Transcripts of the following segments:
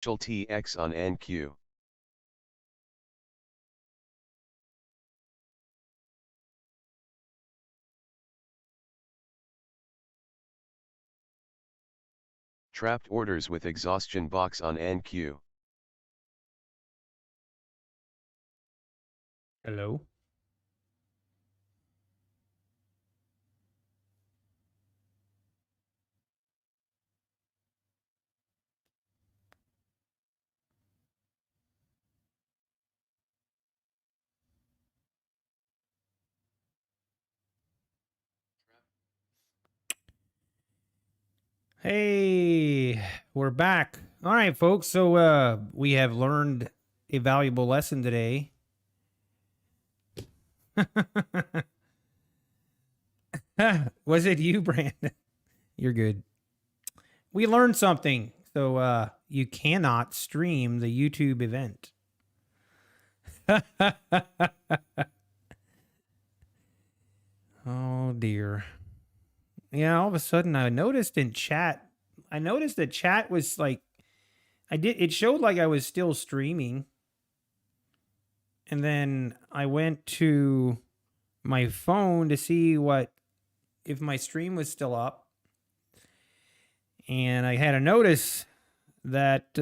TX on NQ. Trapped orders with exhaustion box on NQ. Hello. Hey, we're back. All right, folks. So we have learned a valuable lesson today. Was it you, Brandon? You're good. We learned something. So you cannot stream the YouTube event. Oh dear. Yeah, all of a sudden I noticed in chat, I noticed that chat was like it showed like I was still streaming. And then I went to my phone to see if my stream was still up. And I had a notice that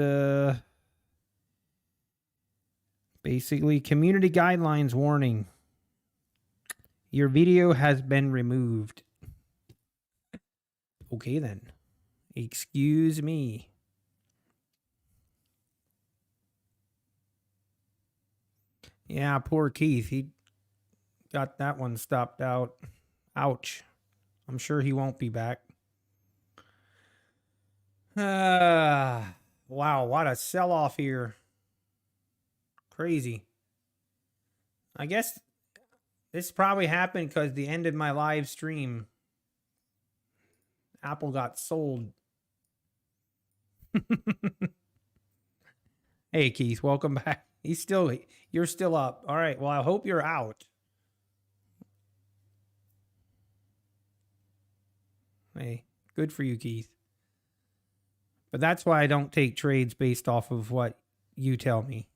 basically community guidelines warning. Your video has been removed. Okay then. Excuse me. Yeah, poor Keith. He got that one stopped out. Ouch. I'm sure he won't be back. Wow, what a sell-off here. Crazy. I guess this probably happened because the end of my live stream, Apple got sold. Hey, Keith, welcome back. You're still up. All right. Well, I hope you're out. Hey, good for you, Keith. But that's why I don't take trades based off of what you tell me.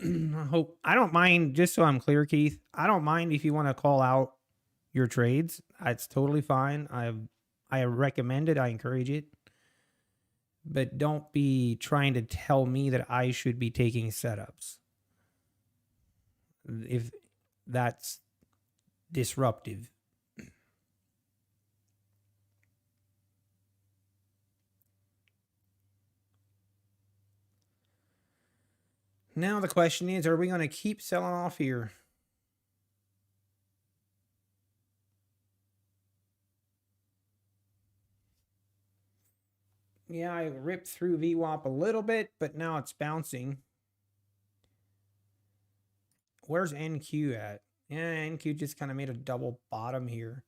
I don't mind, just so I'm clear, Keith, I don't mind if you want to call out your trades. It's totally fine. I recommend it. I encourage it. But don't be trying to tell me that I should be taking setups. If that's disruptive. Now the question is, are we going to keep selling off here? Yeah, I ripped through VWAP a little bit, but now it's bouncing. Where's NQ at? Yeah, NQ just kind of made a double bottom here.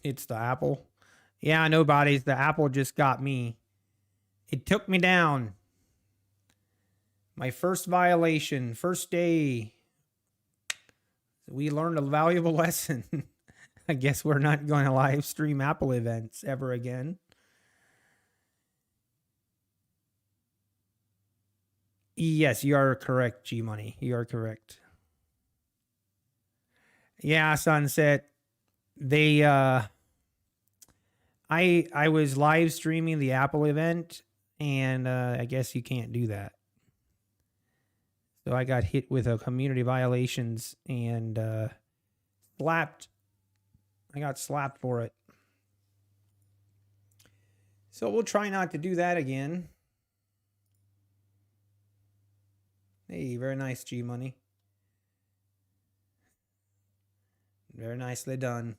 It's the Apple. Yeah, nobody's. The Apple just got me. It took me down. My first violation, first day. We learned a valuable lesson. I guess we're not going to live stream Apple events ever again. Yes, you are correct, G Money. You are correct. Yeah, Sunset. They I was live streaming the Apple event, and I guess you can't do that. So I got hit with a community violations and slapped. I got slapped for it. So we'll try not to do that again. Hey, very nice, G Money. Very nicely done.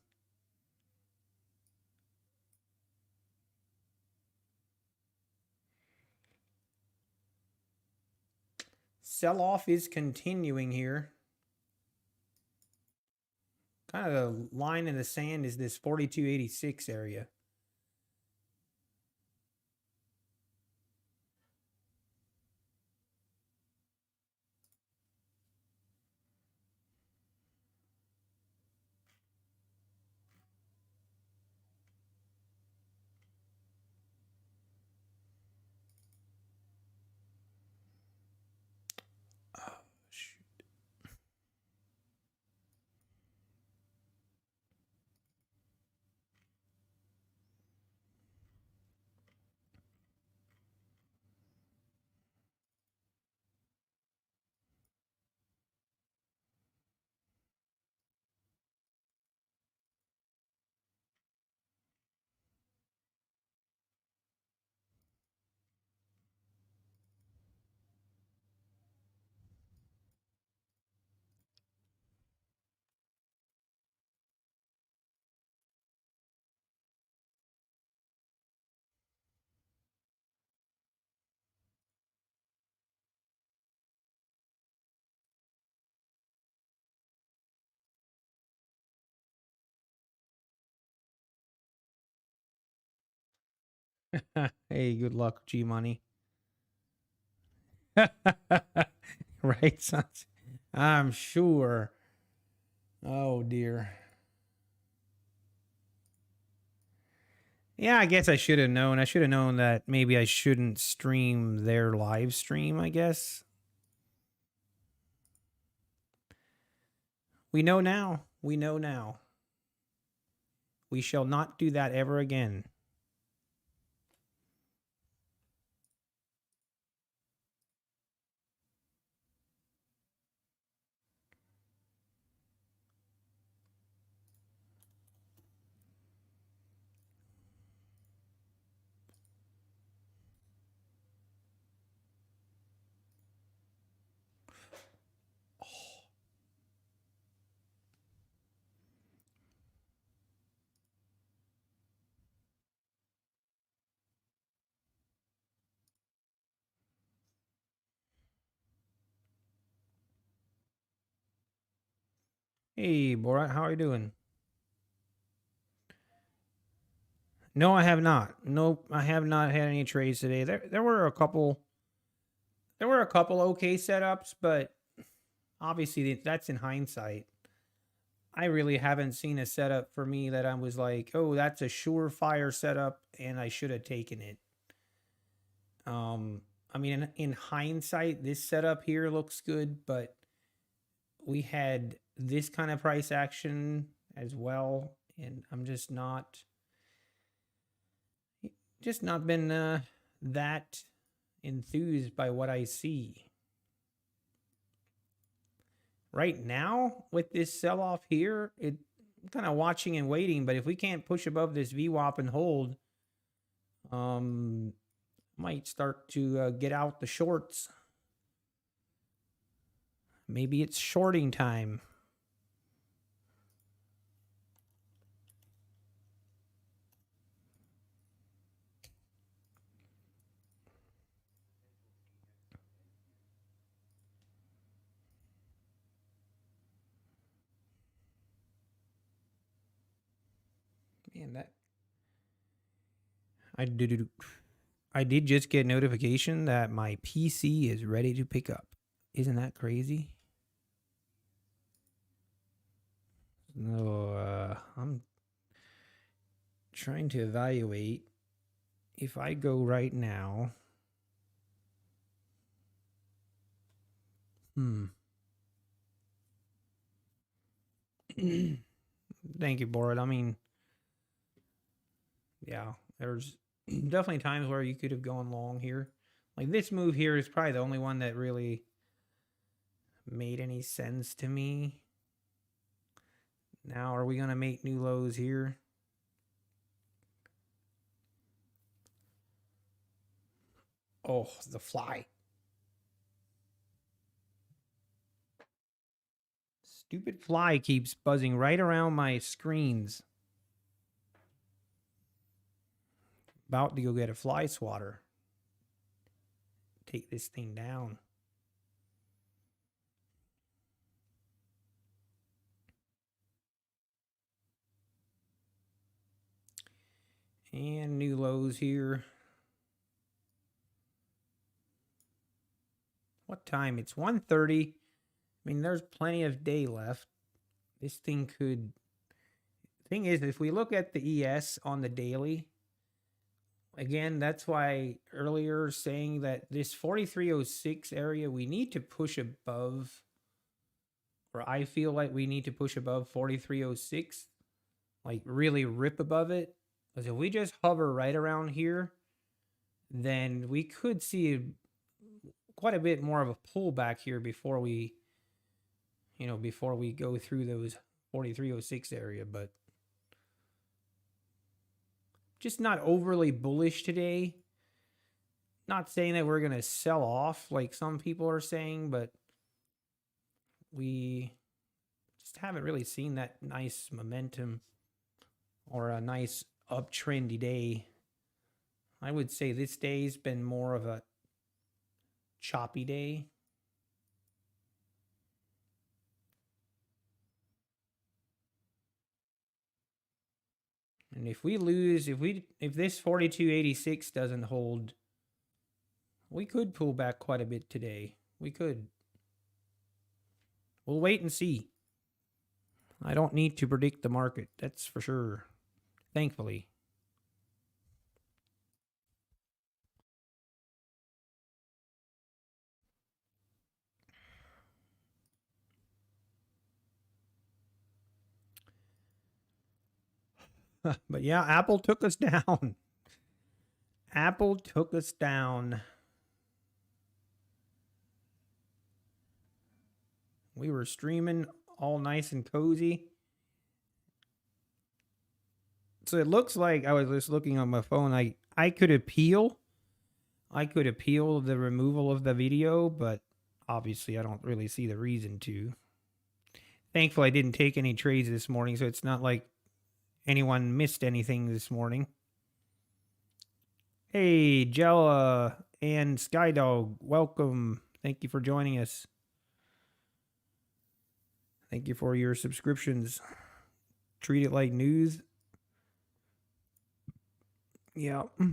Sell-off is continuing here. Kind of the line in the sand is this 4286 area. Hey, good luck, G Money. Right, sons? I'm sure. Oh, dear. Yeah, I guess I should have known. I should have known that maybe I shouldn't stream their live stream, I guess. We know now. We know now. We shall not do that ever again. Hey, Borat, how are you doing? No, I have not. Nope, I have not had any trades today. There were a couple. There were a couple okay setups, but obviously that's in hindsight. I really haven't seen a setup for me that I was like, oh, that's a surefire setup, and I should have taken it. I mean, in hindsight, this setup here looks good, but we had this kind of price action as well, and I'm just not been that enthused by what I see right now with this sell off here. I'm kind of watching and waiting, but if we can't push above this VWAP and hold, might start to get out the shorts. Maybe it's shorting time. Man, that I did just get notification that my PC is ready to pick up. Isn't that crazy? No, I'm trying to evaluate if I go right now. Thank you, Borat. I mean, yeah, there's definitely times where you could have gone long here. Like this move here is probably the only one that really made any sense to me. Now, are we going to make new lows here? Oh, the fly. Stupid fly keeps buzzing right around my screens. About to go get a fly swatter. Take this thing down. And new lows here. What time? It's 1:30. I mean, there's plenty of day left. This thing could... Thing is, if we look at the ES on the daily, again, that's why earlier saying that this 4306 area, we need to push above, or I feel like we need to push above 4306, like really rip above it. Because if we just hover right around here, then we could see quite a bit more of a pullback here before we, before we go through those 4306 area. But just not overly bullish today. Not saying that we're going to sell off like some people are saying, but we just haven't really seen that nice momentum or a nice uptrendy day. I would say this day's been more of a choppy day. And if we lose, if this 42.86 doesn't hold, we could pull back quite a bit today. We could. We'll wait and see. I don't need to predict the market, that's for sure. Thankfully. But yeah, Apple took us down. Apple took us down. We were streaming all nice and cozy. So it looks like, I was just looking on my phone, I could appeal. I could appeal the removal of the video, but obviously I don't really see the reason to. Thankfully, I didn't take any trades this morning, so it's not like anyone missed anything this morning. Hey, Jella and Skydog, welcome. Thank you for joining us. Thank you for your subscriptions. Treat it like news. Yeah. All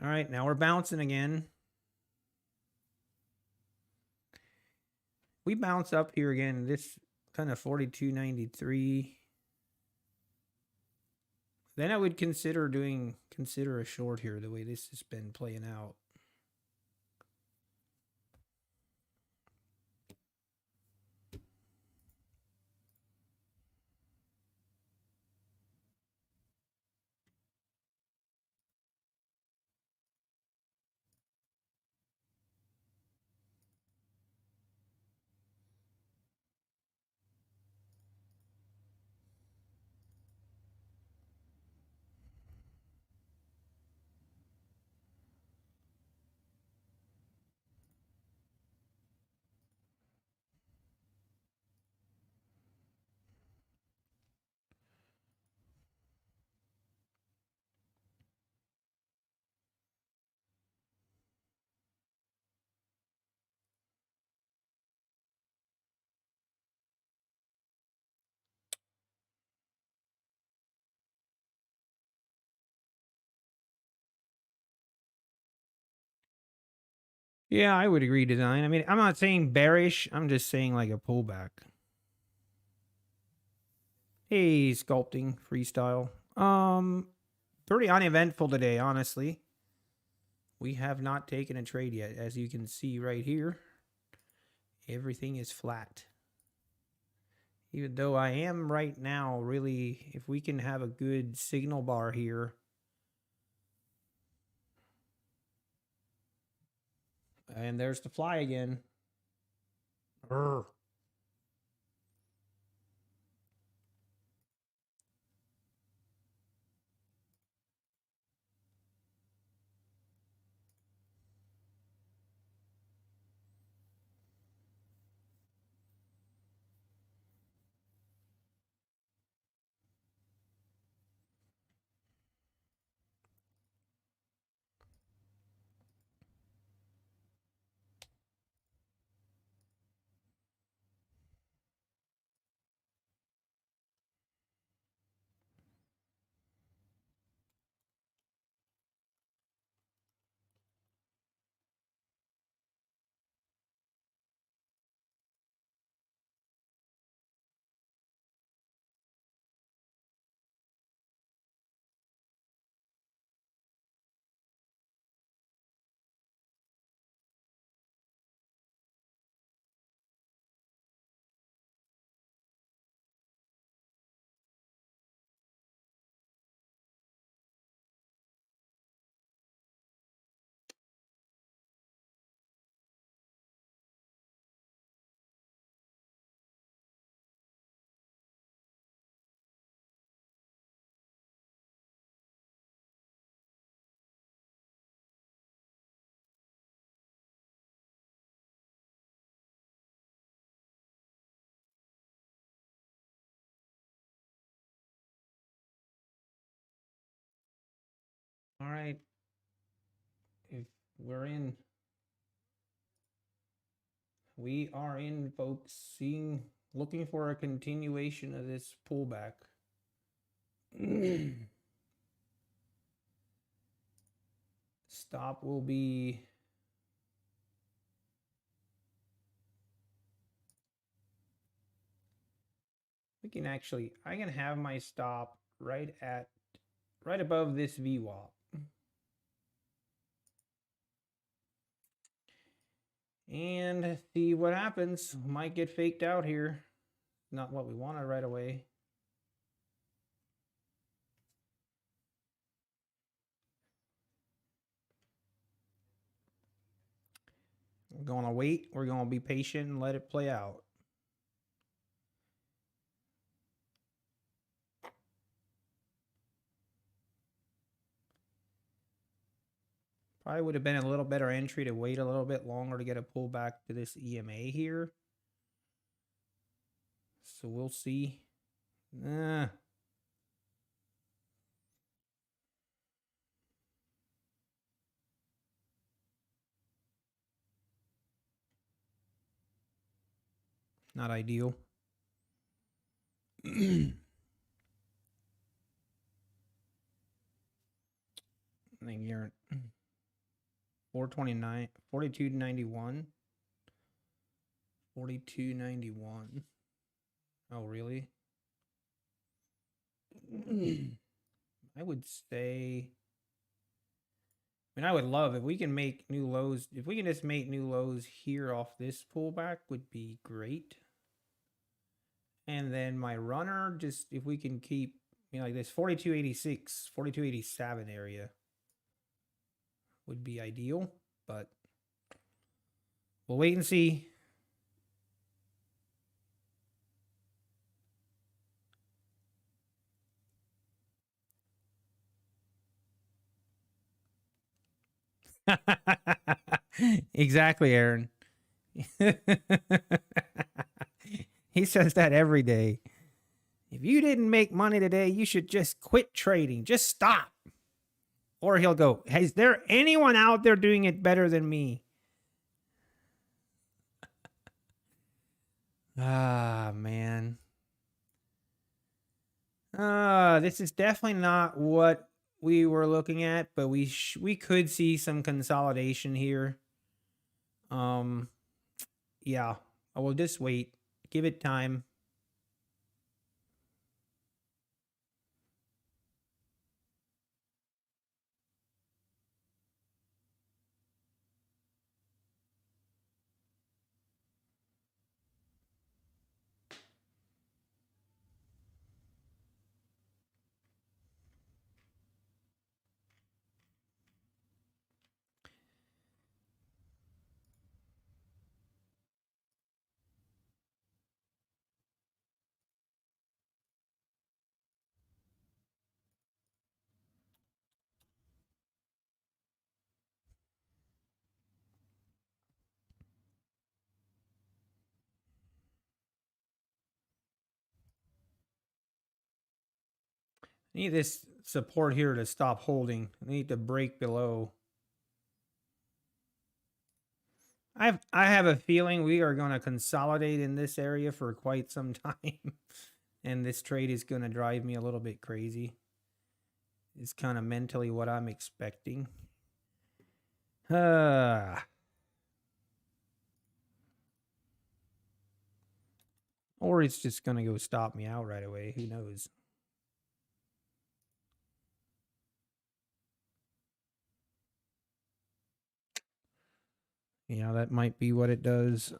right, now we're bouncing again. We bounce up here again. This kind of 42.93. Then I would consider a short here the way this has been playing out. Yeah, I would agree, design. I mean, I'm not saying bearish. I'm just saying like a pullback. Hey, sculpting freestyle. Pretty uneventful today, honestly. We have not taken a trade yet, as you can see right here. Everything is flat. Even though I am right now really, if we can have a good signal bar here. And there's the fly again. Urgh. All right. If we're in, we are in, folks. Seeing Looking for a continuation of this pullback. Stop will be we can actually I can have my stop right above this VWAP. And see what happens. Might get faked out here. Not what we wanted right away. We're going to wait. We're going to be patient and let it play out. Probably would have been a little better entry to wait a little bit longer to get a pullback to this EMA here. So we'll see. Not ideal. I think you're 429, 42.91. 42.91. Oh, really? I would say, I mean, I would love if we can make new lows. If we can just make new lows here off this pullback would be great. And then my runner, just if we can keep, you know, like this 42.86, 42.87 area would be ideal, but we'll wait and see. Exactly, Aaron. He says that every day. If you didn't make money today, you should just quit trading. Just stop. Or he'll go, hey, is there anyone out there doing it better than me? Ah, man. This is definitely not what we were looking at, but we could see some consolidation here. Yeah, I will just wait. Give it time. I need this support here to stop holding. I need to break below. I have a feeling we are going to consolidate in this area for quite some time. And this trade is going to drive me a little bit crazy. It's kind of mentally what I'm expecting. Or it's just going to go stop me out right away. Who knows? Yeah, that might be what it does.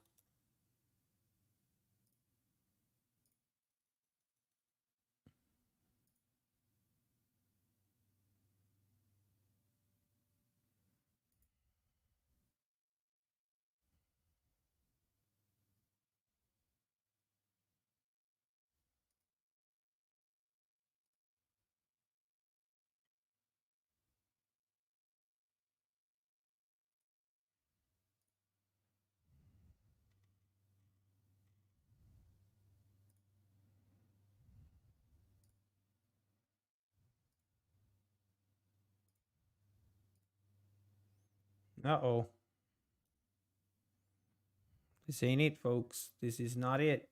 Uh-oh. This ain't it, folks. This is not it.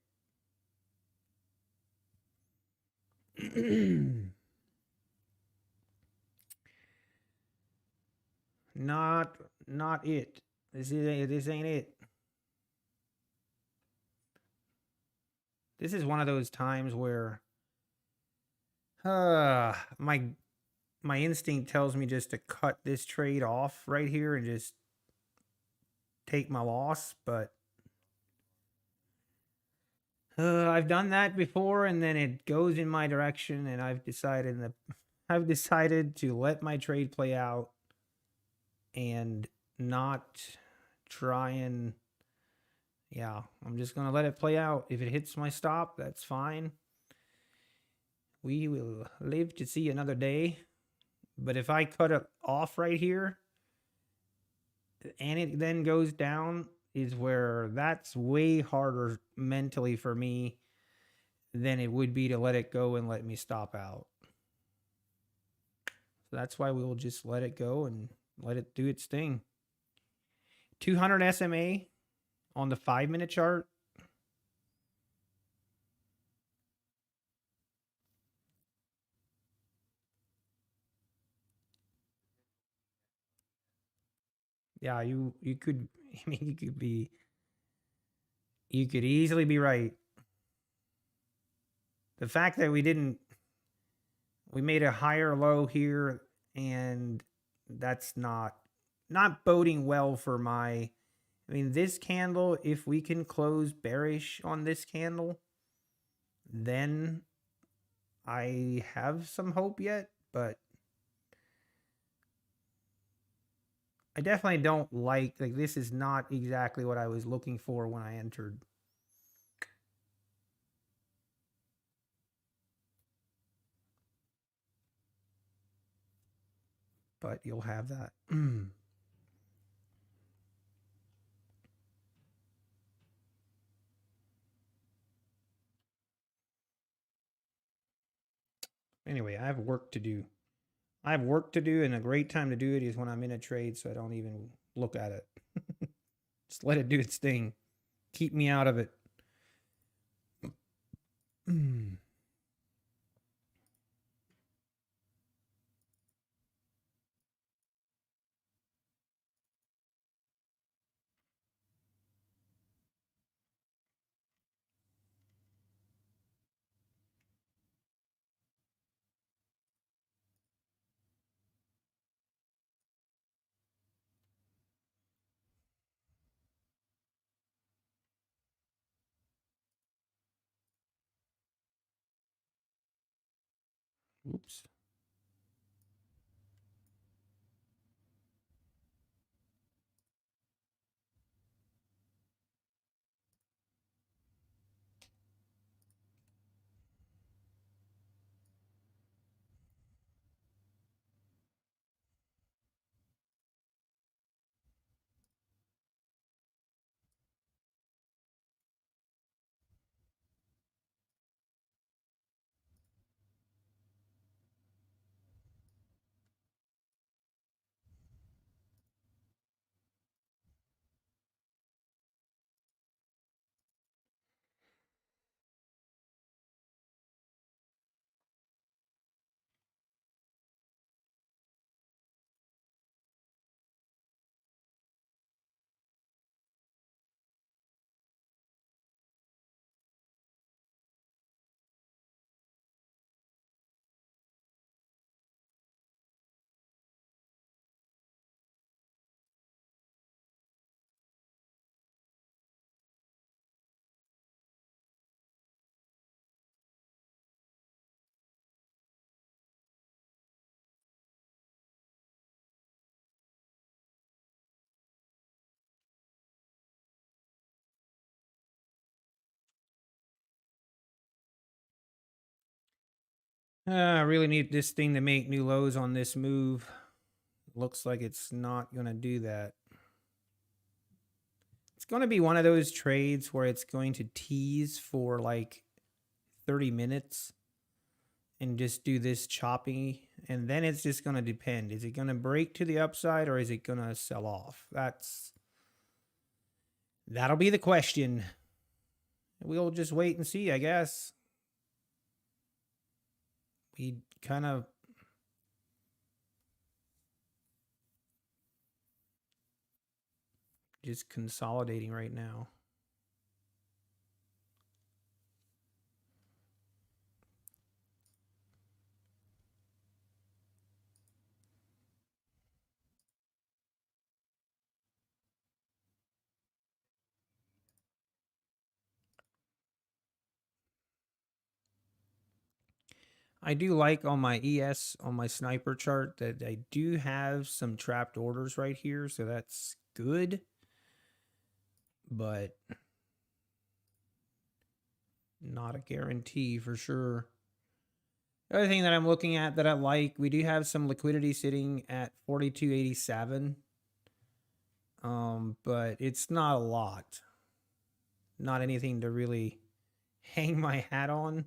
Not it. This ain't it. This is one of those times where my instinct tells me just to cut this trade off right here and just take my loss, but I've done that before and then it goes in my direction, and I've decided to let my trade play out and not try and, yeah, I'm just going to let it play out. If it hits my stop, that's fine. We will live to see another day. But if I cut it off right here and it then goes down, is where that's way harder mentally for me than it would be to let it go and let me stop out. So that's why we will just let it go and let it do its thing. 200 SMA on the 5-minute chart. Yeah, you could, I mean, you could easily be right. The fact that we made a higher low here, and that's not boding well for my, I mean, this candle, if we can close bearish on this candle, then I have some hope yet, but I definitely don't like this is not exactly what I was looking for when I entered. But you'll have that. Anyway, I have work to do. And a great time to do it is when I'm in a trade, so I don't even look at it. Just let it do its thing. Keep me out of it. Oops. I really need this thing to make new lows on this move. Looks like it's not going to do that. It's going to be one of those trades where it's going to tease for like 30 minutes and just do this choppy. And then it's just going to depend. Is it going to break to the upside or is it going to sell off? That'll be the question. We'll just wait and see, I guess. We kind of just consolidating right now. I do like on my ES, on my sniper chart, that I do have some trapped orders right here, so that's good. But not a guarantee for sure. The other thing that I'm looking at that I like, we do have some liquidity sitting at 42.87. But it's not a lot. Not anything to really hang my hat on.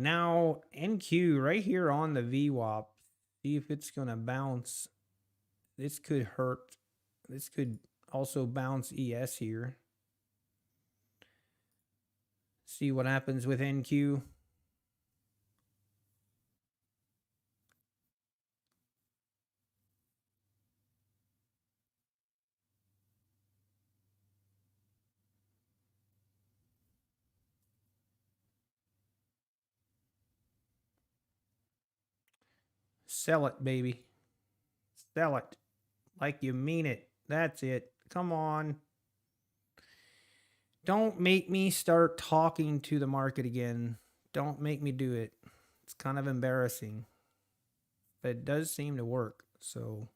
Now, NQ right here on the VWAP, see if it's going to bounce. This could hurt. This could also bounce ES here. See what happens with NQ. Sell it, baby. Sell it. Like you mean it. That's it. Come on. Don't make me start talking to the market again. Don't make me do it. It's kind of embarrassing. But it does seem to work. So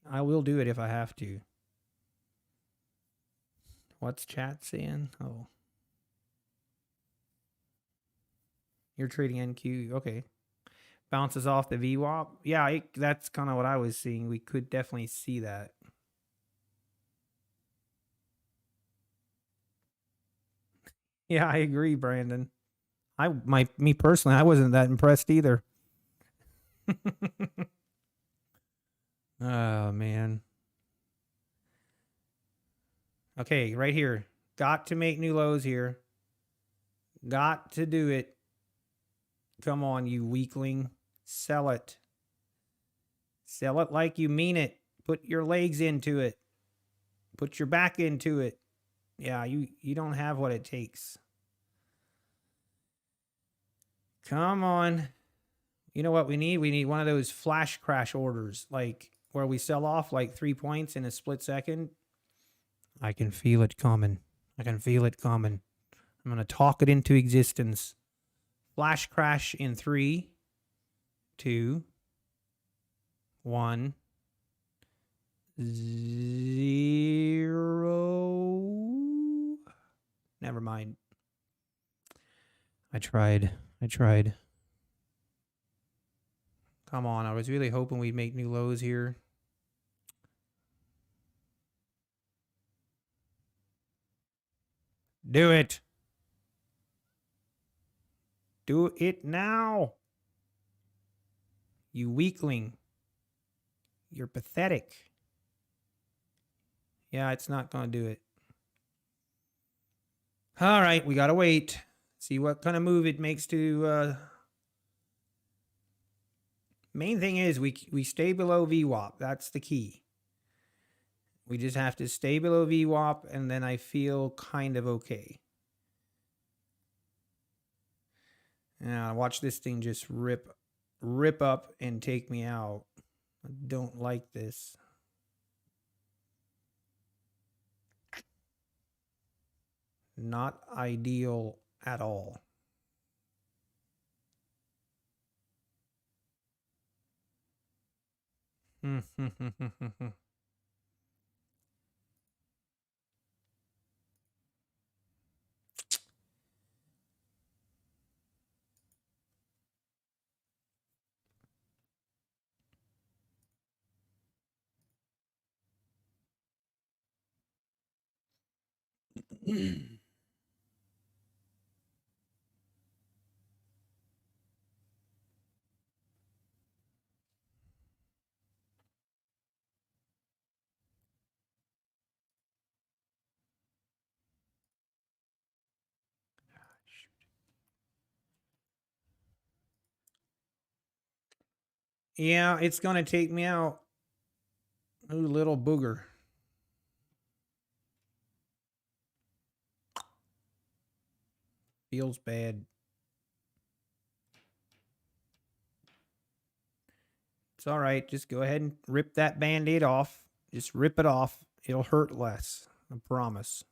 I will do it if I have to. What's chat saying? Oh. You're trading NQ. Okay. Bounces off the VWAP. Yeah, that's kind of what I was seeing. We could definitely see that. Yeah, I agree, Brandon. Me personally, I wasn't that impressed either. Oh, man. Okay, right here. Got to make new lows here. Got to do it. Come on, you weakling. Sell it. Sell it like you mean it. Put your legs into it. Put your back into it. Yeah, you don't have what it takes. Come on. You know what we need? We need one of those flash crash orders, like where we sell off like 3 points in a split second. I can feel it coming. I can feel it coming. I'm going to talk it into existence. Flash crash in 3, 2, 1, 0. Never mind. I tried. Come on. I was really hoping we'd make new lows here. Do it. Do it now. You weakling. You're pathetic. Yeah, it's not going to do it. All right, we got to wait. See what kind of move it makes to... Main thing is we stay below VWAP. That's the key. We just have to stay below VWAP, and then I feel kind of okay. Now, watch this thing just rip up and take me out. I don't like this. Not ideal at all. Yeah, it's going to take me out. Ooh, little booger. Feels bad. It's all right. Just go ahead and rip that Band-Aid off. Just rip it off. It'll hurt less. I promise.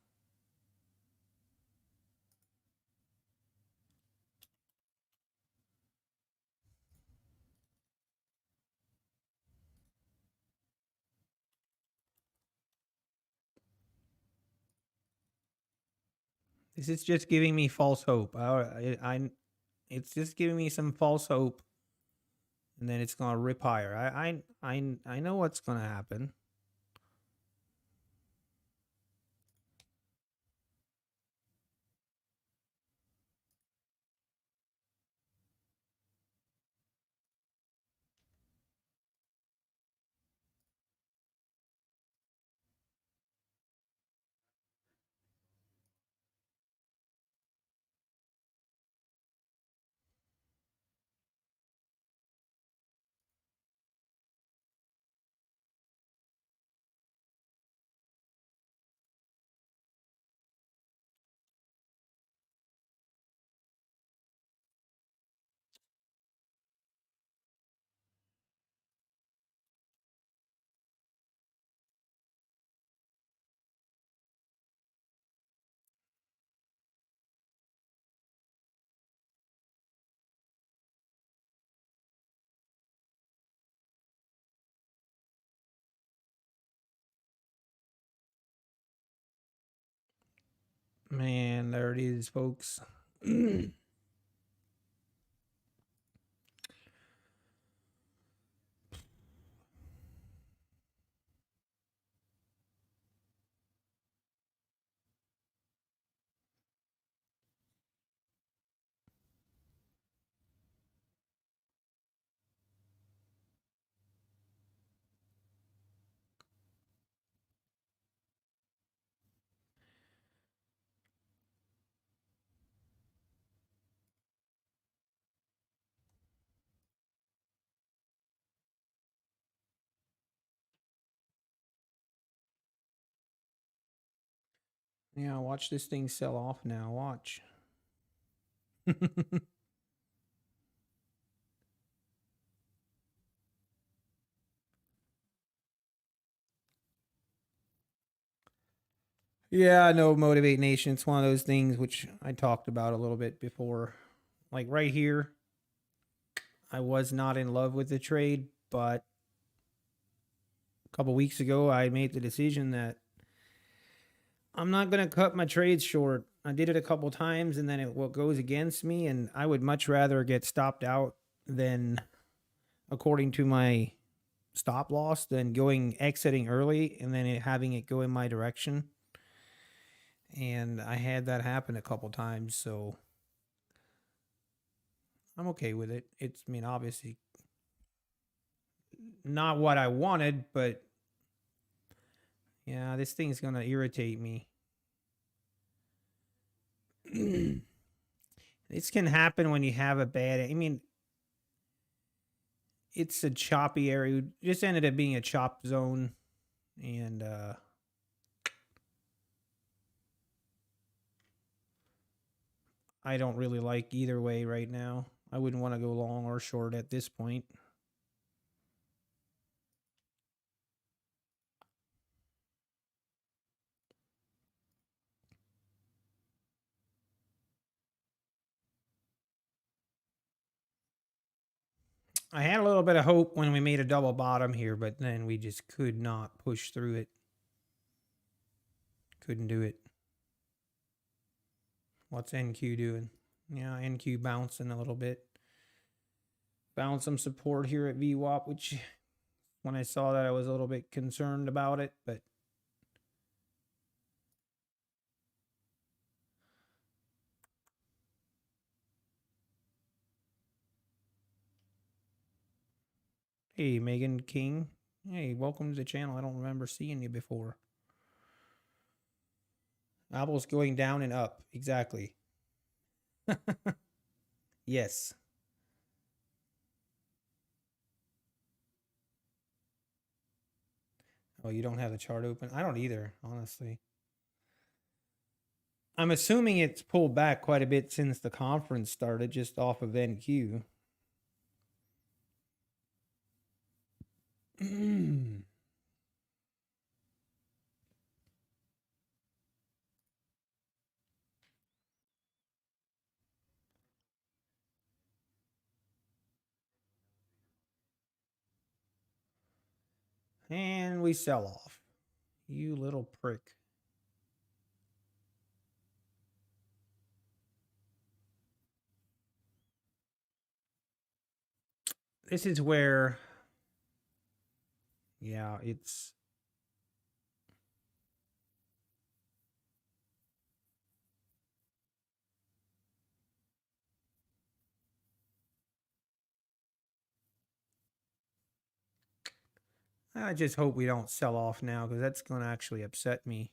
This is just giving me false hope. It's just giving me some false hope, and then it's gonna rip higher. I know what's gonna happen. Man, there it is, folks. Yeah, watch this thing sell off now. Watch. Yeah, I know Motivate Nation. It's one of those things which I talked about a little bit before. Like right here, I was not in love with the trade, but a couple weeks ago, I made the decision that I'm not going to cut my trades short. I did it a couple times and then it what goes against me, and I would much rather get stopped out than according to my stop loss than going exiting early and then having it go in my direction. And I had that happen a couple times, so I'm okay with it. It's, I mean, obviously not what I wanted, but yeah, this thing's gonna irritate me. This can happen when you have a bad. I mean, it's a choppy area. It just ended up being a chop zone, and I don't really like either way right now. I wouldn't want to go long or short at this point. I had a little bit of hope when we made a double bottom here, but then we just could not push through it. Couldn't do it. What's NQ doing? Yeah, NQ bouncing a little bit. Found some support here at VWAP, which when I saw that I was a little bit concerned about it, but hey, Megan King. Hey, welcome to the channel. I don't remember seeing you before. Apple's going down and up. Exactly. Yes. Oh, you don't have the chart open? I don't either, honestly. I'm assuming it's pulled back quite a bit since the conference started, just off of NQ. And we sell off. You little prick. This is where, yeah, it's. I just hope we don't sell off now because that's going to actually upset me.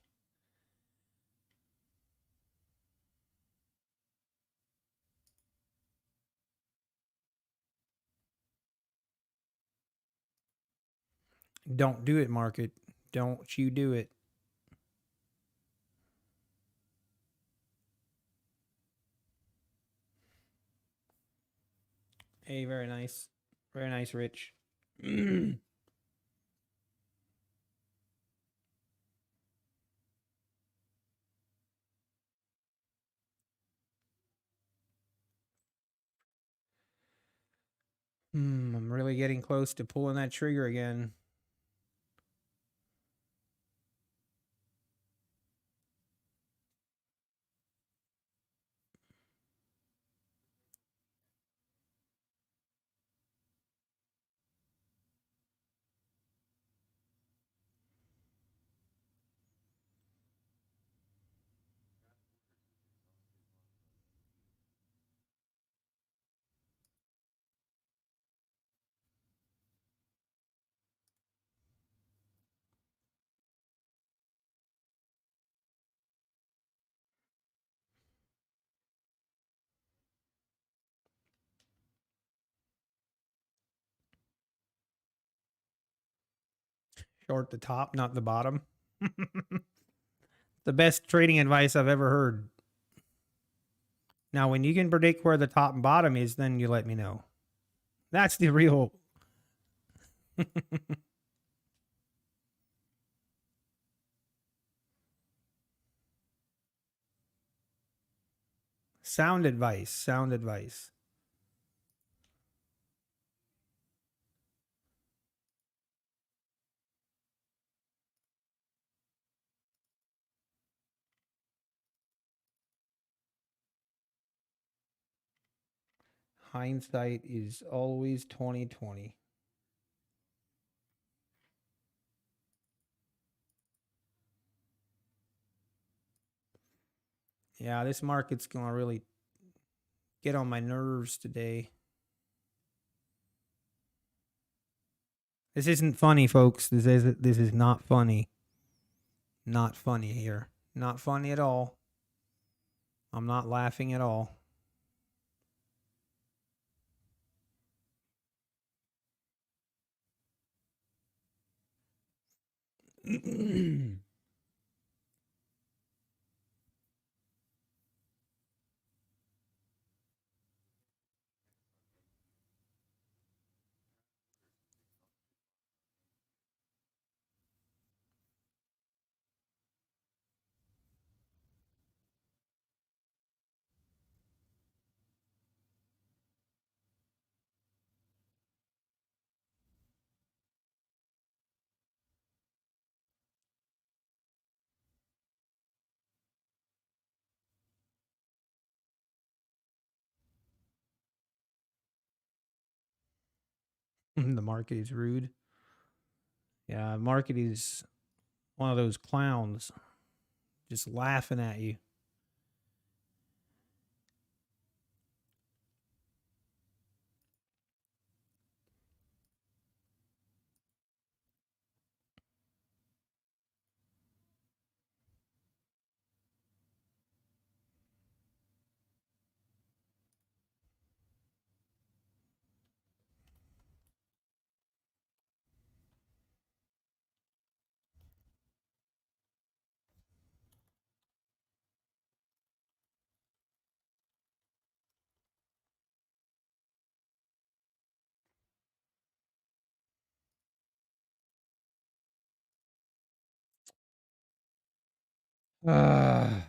Don't do it, market. Don't you do it. Hey, very nice. Very nice, Rich. I'm really getting close to pulling that trigger again. Short the top, not the bottom. The best trading advice I've ever heard. Now, when you can predict where the top and bottom is, then you let me know. That's the real. Sound advice. Sound advice. Hindsight is always 2020. Yeah, this market's going to really get on my nerves today. This isn't funny, folks. This is not funny. Not funny here. Not funny at all. I'm not laughing at all. The market is rude. Yeah, market is one of those clowns just laughing at you. Yes,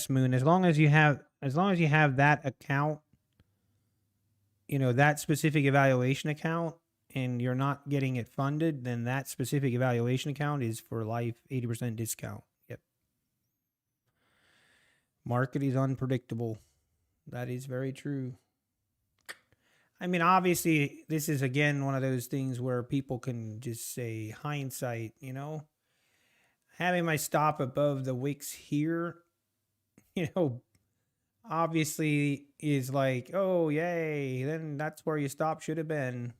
Moon. As long as you have that account, that specific evaluation account, and you're not getting it funded, then that specific evaluation account is for life, 80% discount. Yep. Market is unpredictable. That is very true. I mean, obviously, this is again one of those things where people can just say hindsight, having my stop above the wicks here, you know, obviously is like, oh, yay, then that's where your stop should have been.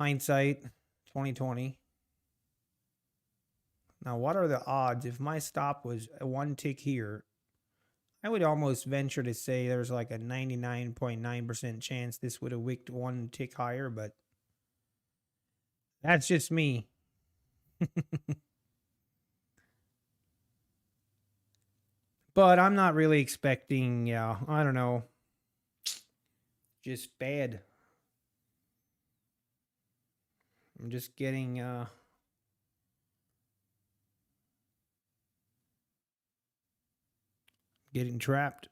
Hindsight 2020. Now, what are the odds if my stop was a one tick here? I would almost venture to say there's like a 99.9% chance this would have wicked one tick higher, but that's just me. But I'm not really expecting, I don't know, just bad. I'm just getting trapped.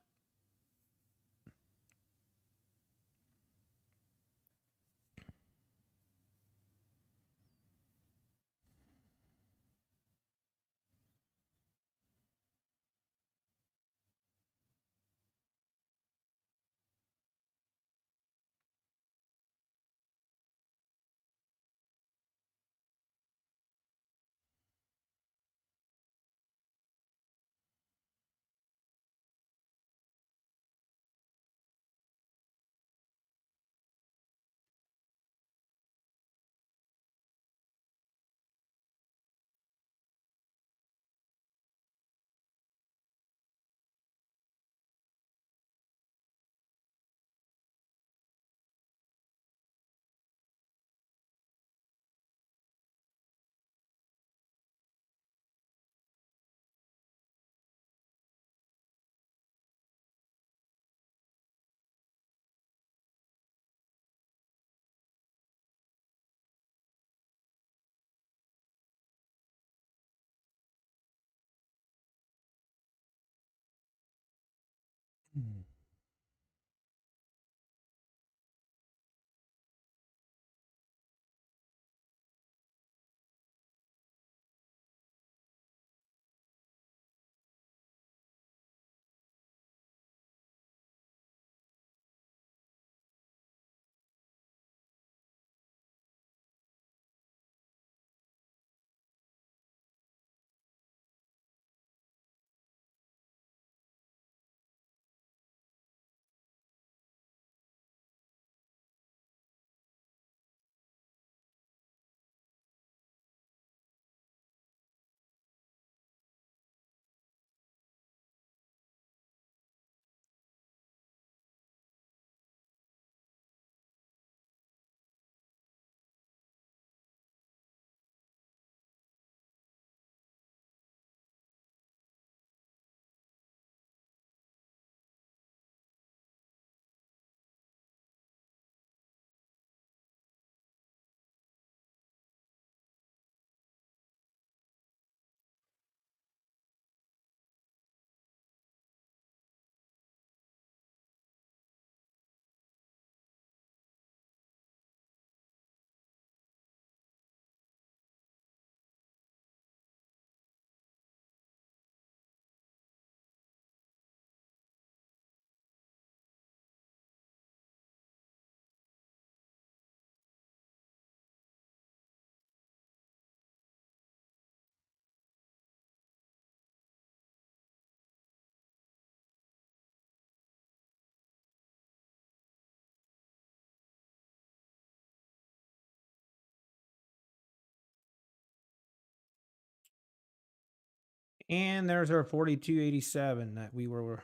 And there's our 4287 that we were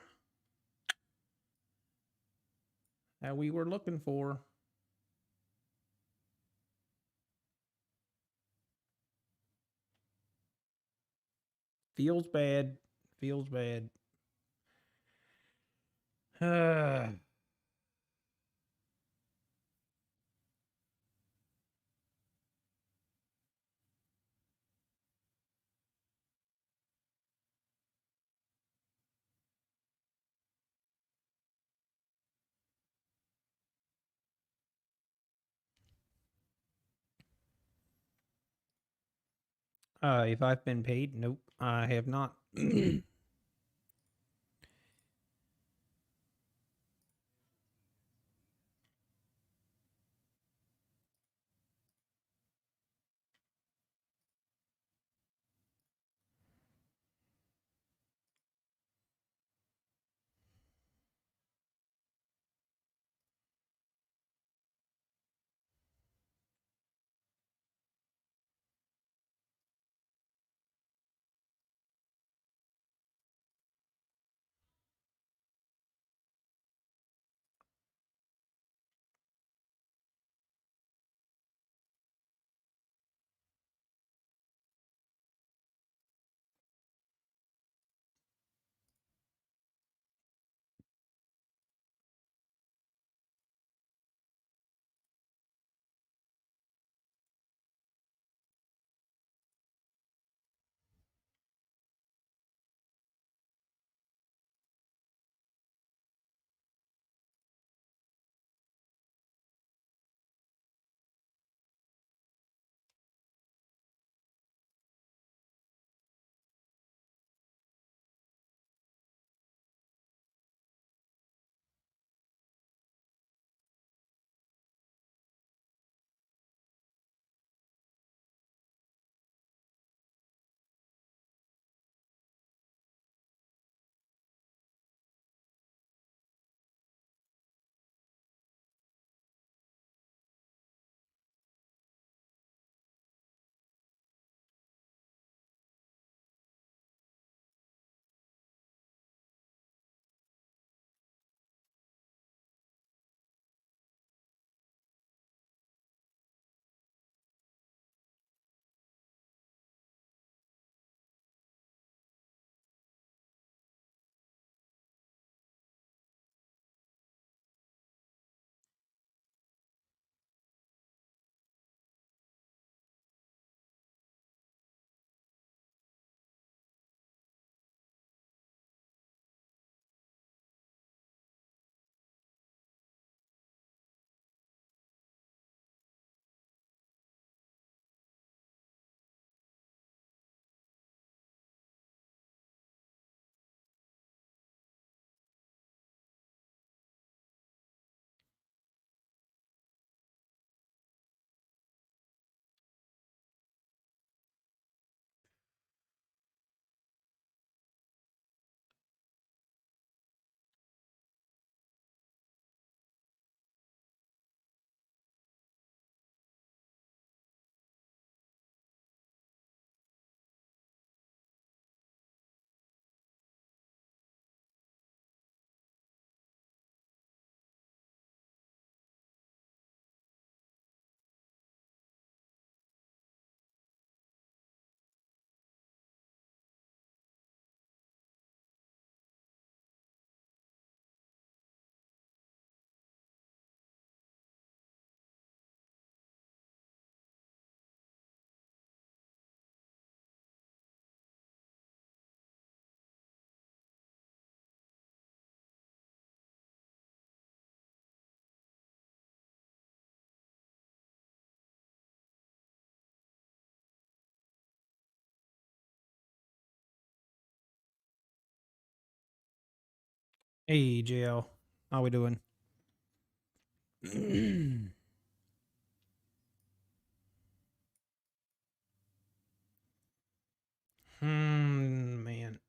looking for. Feels bad. Feels bad. If I've been paid, nope, I have not. Hey, JL, how we doing? Man.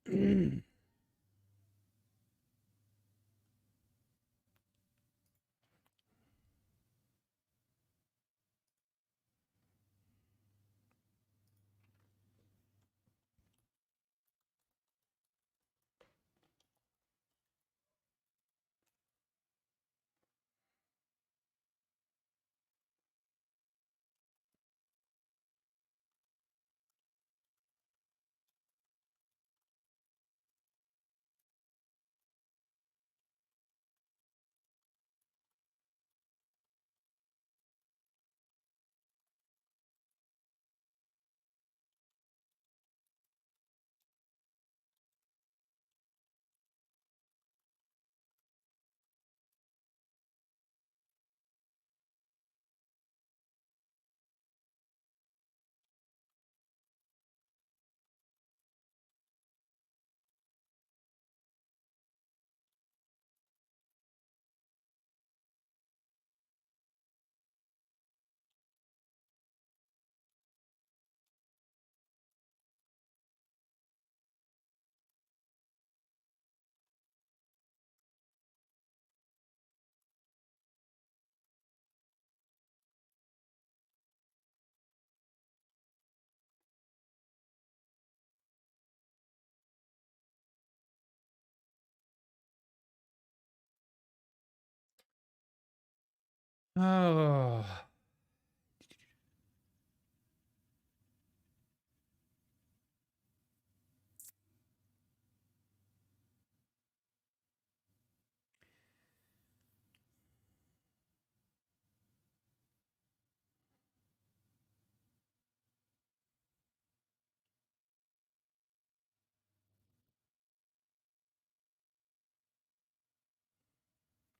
Oh.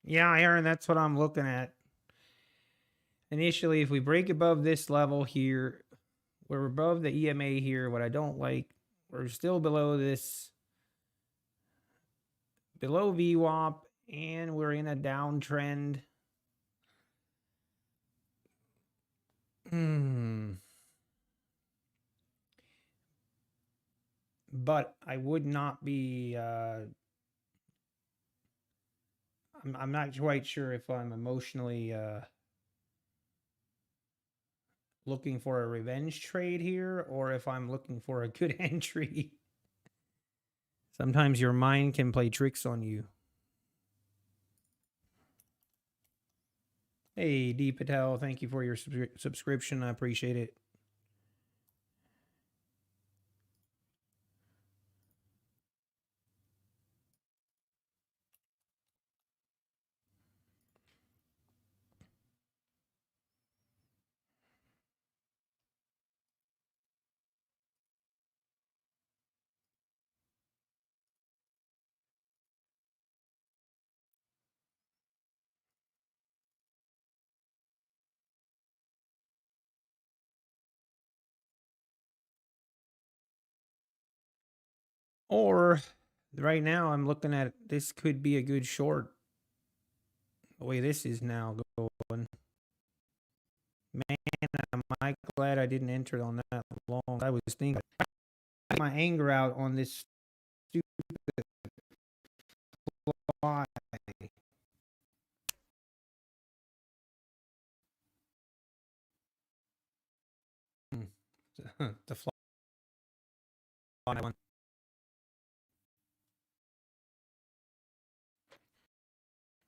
Yeah, Aaron, that's what I'm looking at. Initially, if we break above this level here, we're above the EMA here. What I don't like, we're still below this, below VWAP, and we're in a downtrend. But I would not be, I'm not quite sure if I'm emotionally looking for a revenge trade here or if I'm looking for a good entry. Sometimes your mind can play tricks on you. Hey, D Patel, thank you for your subscription. I appreciate it. Or right now, I'm looking at this could be a good short. The way this is now going. Man, am I glad I didn't enter on that long. I was thinking my anger out on this stupid fly. The fly one.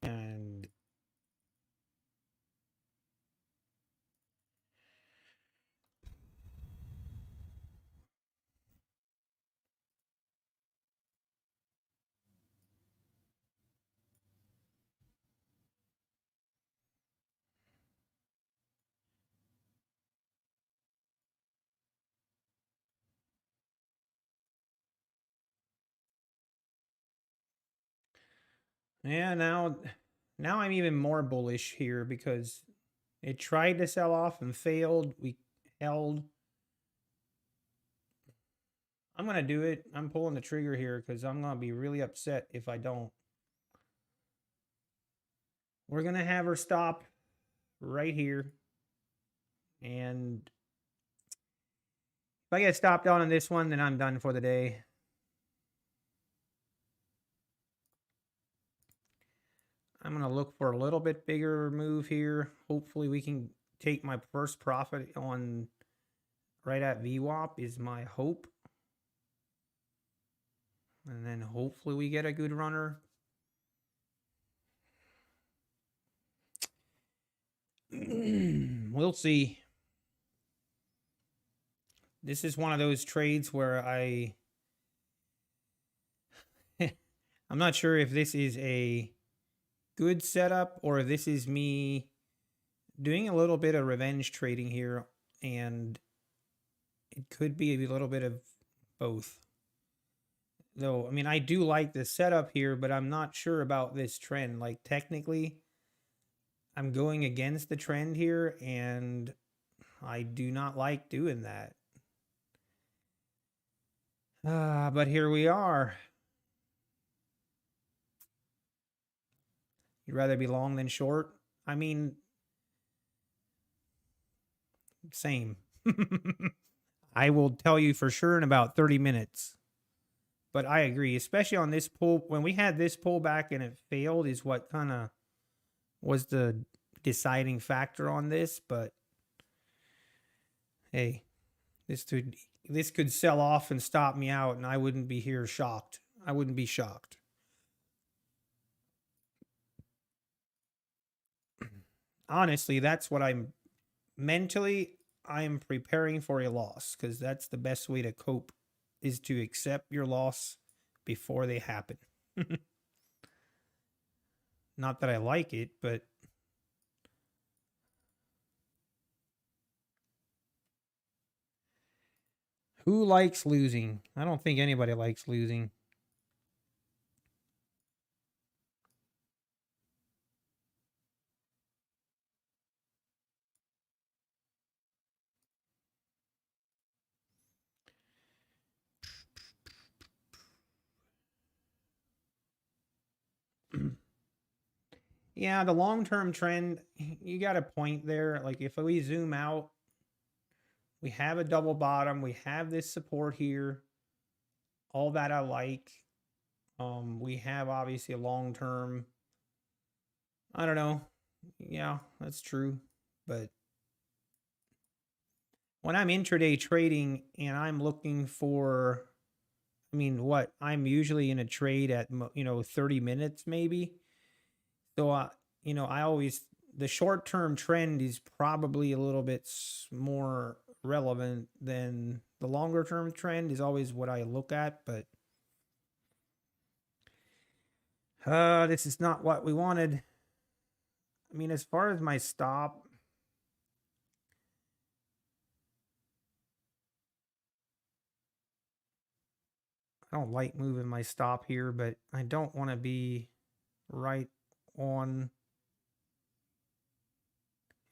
And yeah, now I'm even more bullish here because it tried to sell off and failed. We held. I'm going to do it. I'm pulling the trigger here because I'm going to be really upset if I don't. We're going to have her stop right here. And if I get stopped out on this one, then I'm done for the day. I'm going to look for a little bit bigger move here. Hopefully we can take my first profit on right at VWAP is my hope. And then hopefully we get a good runner. We'll see. This is one of those trades where I'm not sure if this is a good setup or if this is me doing a little bit of revenge trading here, and it could be a little bit of both. Though, I mean, I do like the setup here, but I'm not sure about this trend. Like, technically, I'm going against the trend here, and I do not like doing that. But here we are. You'd rather be long than short? I mean, same. I will tell you for sure in about 30 minutes. But I agree, especially on this pull. When we had this pullback and it failed is what kind of was the deciding factor on this. But hey, this could sell off and stop me out, and I wouldn't be here shocked. I wouldn't be shocked. honestly, that's what I'm mentally, I'm preparing for a loss, because that's the best way to cope, is to accept your loss before they happen. Not that I like it, but who likes losing? I don't think anybody likes losing. Yeah, the long-term trend, you got a point there. Like if we zoom out, we have a double bottom, we have this support here, all that I like. We have obviously a long-term, I don't know. Yeah, that's true. But when I'm intraday trading and I'm looking for, I mean, what? I'm usually in a trade at 30 minutes maybe. So I always, the short-term trend is probably a little bit more relevant than the longer-term trend is always what I look at, but this is not what we wanted. I mean, as far as my stop, I don't like moving my stop here, but I don't want to be right on.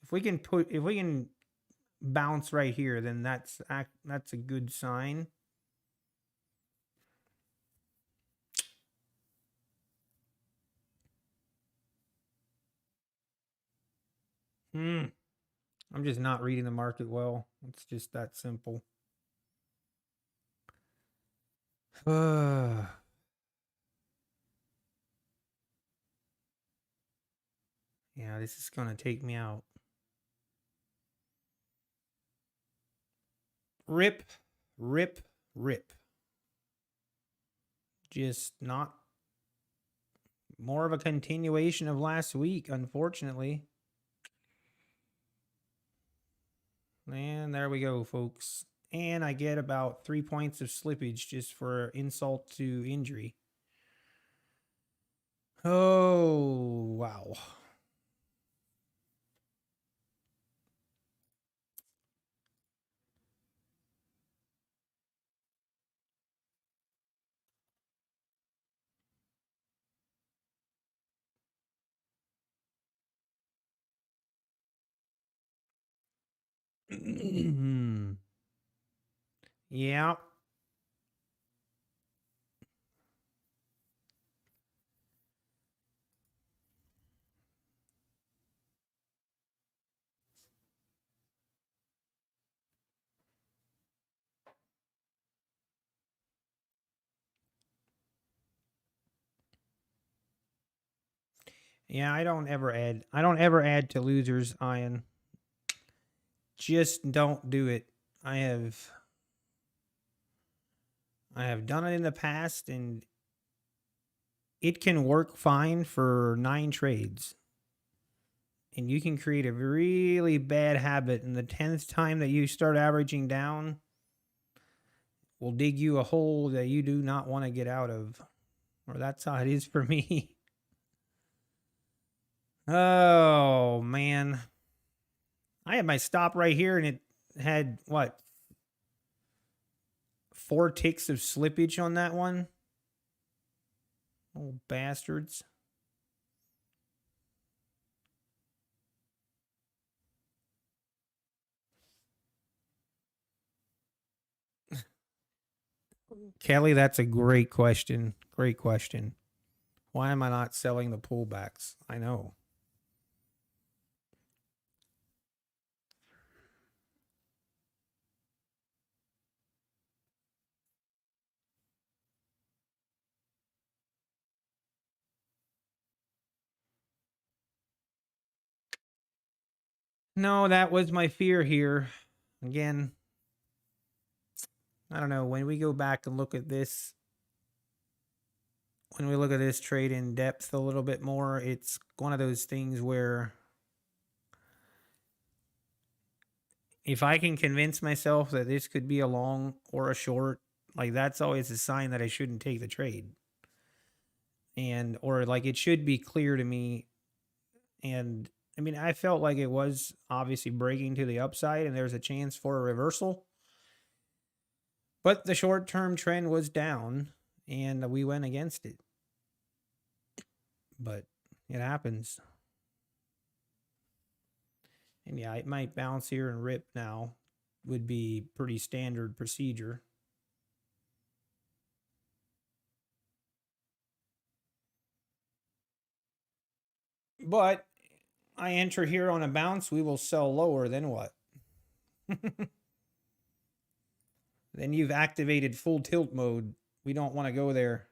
If we can bounce right here, then that's a good sign. I'm just not reading the market well. It's just that simple. Yeah, this is going to take me out. Rip, rip, rip. Just not more of a continuation of last week, unfortunately. And there we go, folks. And I get about 3 points of slippage just for insult to injury. Oh, wow. Yeah. Yeah, I don't ever add to losers, Ian. Just don't do it. I have done it in the past, and it can work fine for 9 trades. And you can create a really bad habit, and the 10th time that you start averaging down will dig you a hole that you do not want to get out of. Or that's how it is for me. Oh, man. I had my stop right here, and it had, what, 4 ticks of slippage on that one? Oh, bastards. Kelly, that's a great question. Great question. Why am I not selling the pullbacks? I know. No, that was my fear here. Again, I don't know. When we go back and look at this, when we look at this trade in depth a little bit more, it's one of those things where if I can convince myself that this could be a long or a short, like that's always a sign that I shouldn't take the trade. And, or like it should be clear to me. And I mean, I felt like it was obviously breaking to the upside and there's a chance for a reversal. But the short term trend was down and we went against it. But it happens. And yeah, it might bounce here and rip now. Would be pretty standard procedure. But I enter here on a bounce, we will sell lower, then what? Then you've activated full tilt mode. We don't want to go there.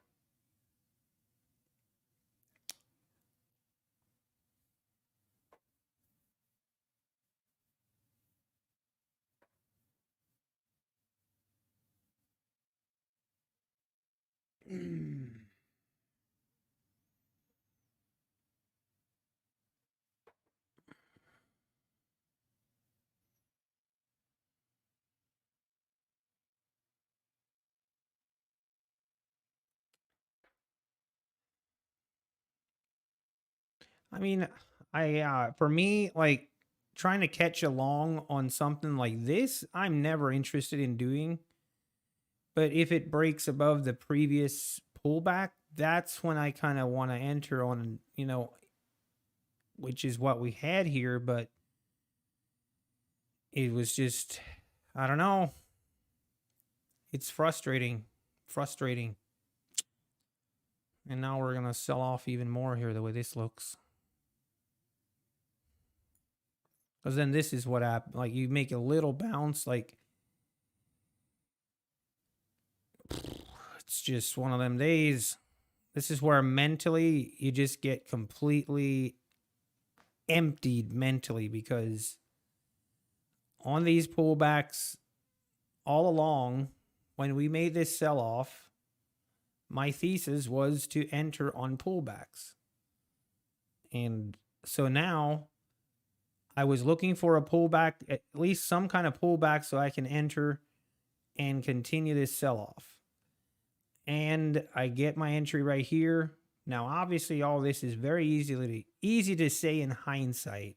I mean, for me, like trying to catch along on something like this, I'm never interested in doing. But if it breaks above the previous pullback, that's when I kind of want to enter on, which is what we had here. But it was just, I don't know. It's frustrating. Frustrating. And now we're going to sell off even more here the way this looks. Because then this is what happened. Like you make a little bounce, like it's just one of them days. This is where mentally you just get completely emptied mentally, because on these pullbacks all along, when we made this sell off, my thesis was to enter on pullbacks. And so now I was looking for a pullback, at least some kind of pullback, so I can enter and continue this sell off. And I get my entry right here. Now, obviously, all this is very easy to say in hindsight.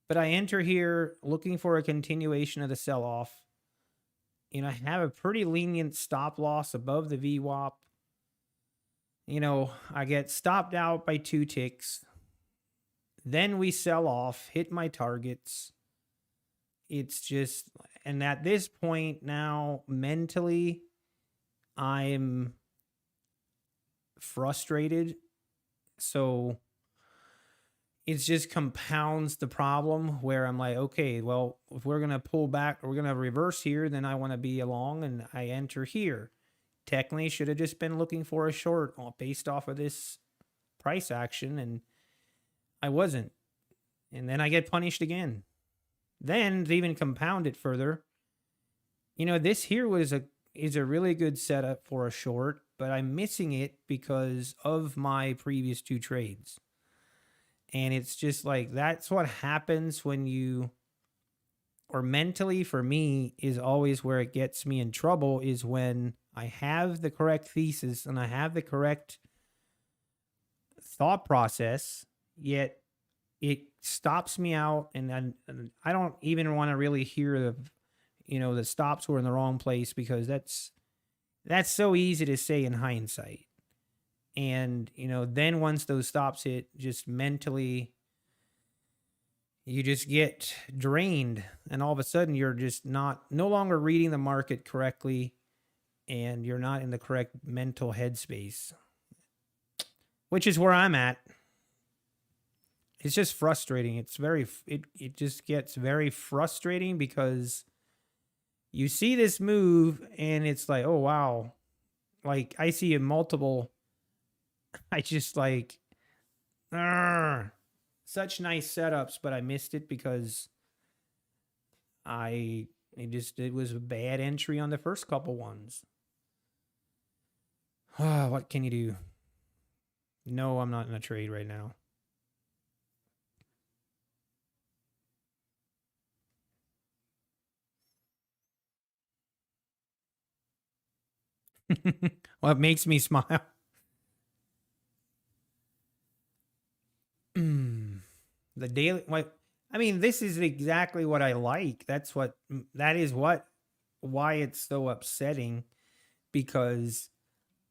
But I enter here looking for a continuation of the sell off. I have a pretty lenient stop loss above the VWAP. I get stopped out by 2 ticks. Then we sell off, hit my targets. It's just, and at this point now, mentally, I'm frustrated. So it just compounds the problem where I'm like, okay, well, if we're going to pull back, or we're going to reverse here, then I want to be along and I enter here. Technically, should have just been looking for a short based off of this price action, and I wasn't. And then I get punished again. Then to even compound it further, this here is a really good setup for a short, but I'm missing it because of my previous 2 trades. And it's just like, that's what happens when you, or mentally for me, is always where it gets me in trouble, is when I have the correct thesis and I have the correct thought process, yet it stops me out. And I don't even want to really hear the stops were in the wrong place, because that's so easy to say in hindsight. And, then once those stops hit, just mentally, you just get drained. And all of a sudden, you're just no longer reading the market correctly. And you're not in the correct mental headspace, which is where I'm at. It's just frustrating. It just gets very frustrating, because you see this move and it's like, oh, wow. Like I see a multiple. I just like, such nice setups, but I missed it because it was a bad entry on the first couple ones. What can you do? No, I'm not in a trade right now. What makes me smile? The daily, what, I mean, this is exactly what I like. That is why it's so upsetting, because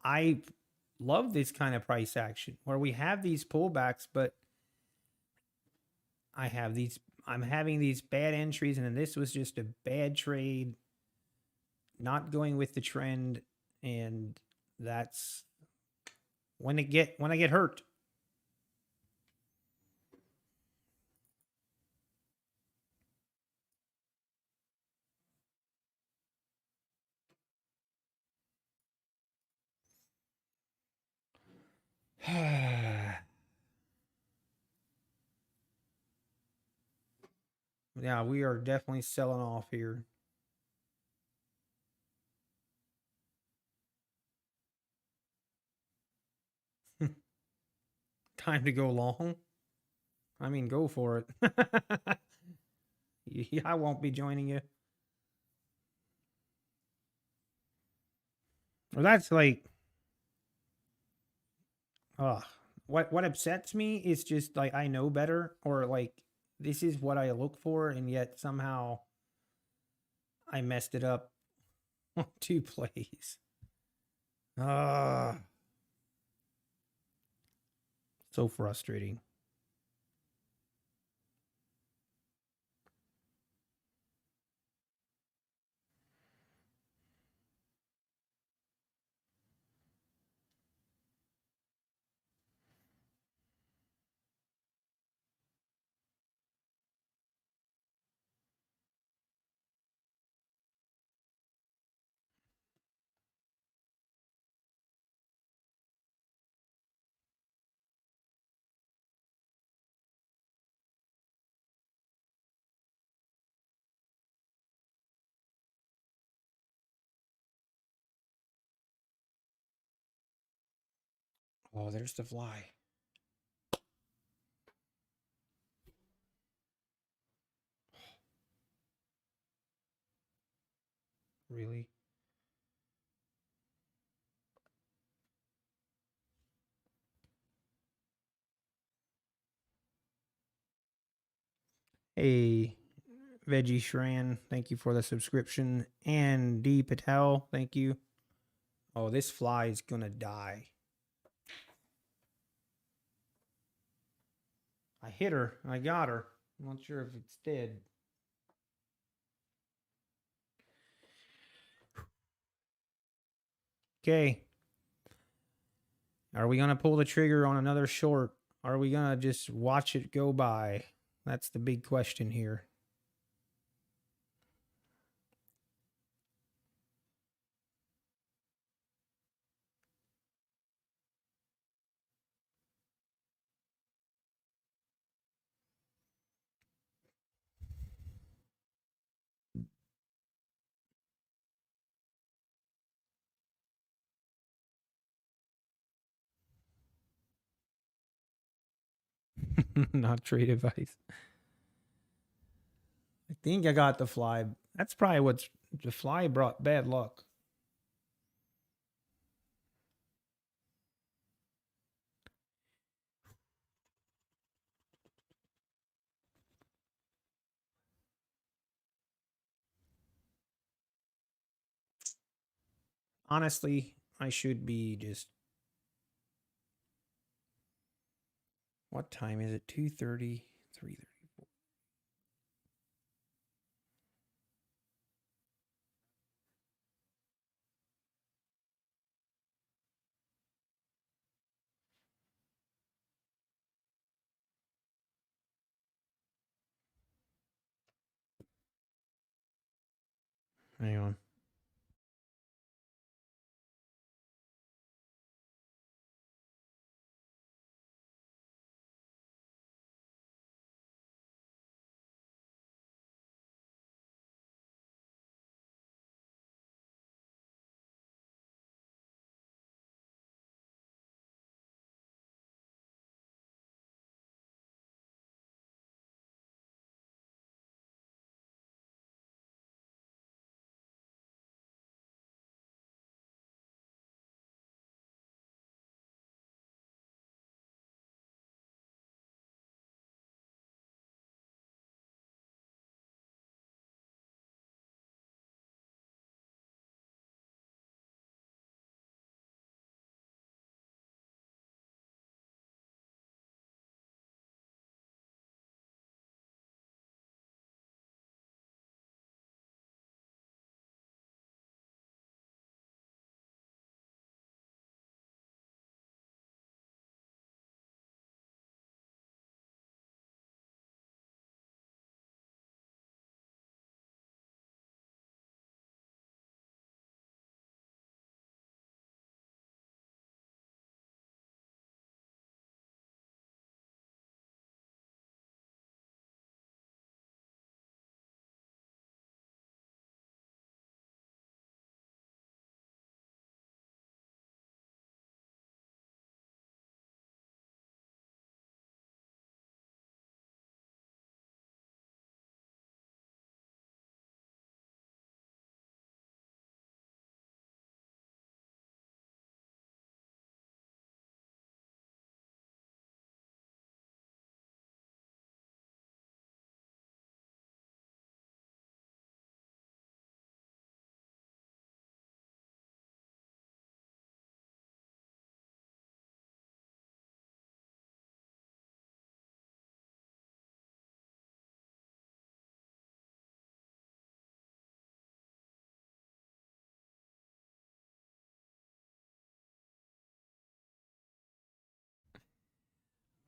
I love this kind of price action where we have these pullbacks, but I'm having these bad entries, and then this was just a bad trade, not going with the trend. And that's when I get hurt. Yeah, we are definitely selling off here. Time to go long. I mean, go for it. Yeah, I won't be joining you. Well, that's like, uh what upsets me is just like I know better, or like this is what I look for, and yet somehow I messed it up on 2 plays. So frustrating. Oh, there's the fly. Really? Hey, Veggie Shran, thank you for the subscription. And D Patel, thank you. Oh, this fly is gonna die. I hit her. I got her. I'm not sure if it's dead. Okay. Are we gonna pull the trigger on another short? Are we gonna just watch it go by? That's the big question here. Not trade advice. I think I got the fly. That's probably what's the fly brought bad luck. Honestly, I should be just. What time is it? 2:30, 3:30. Hang on.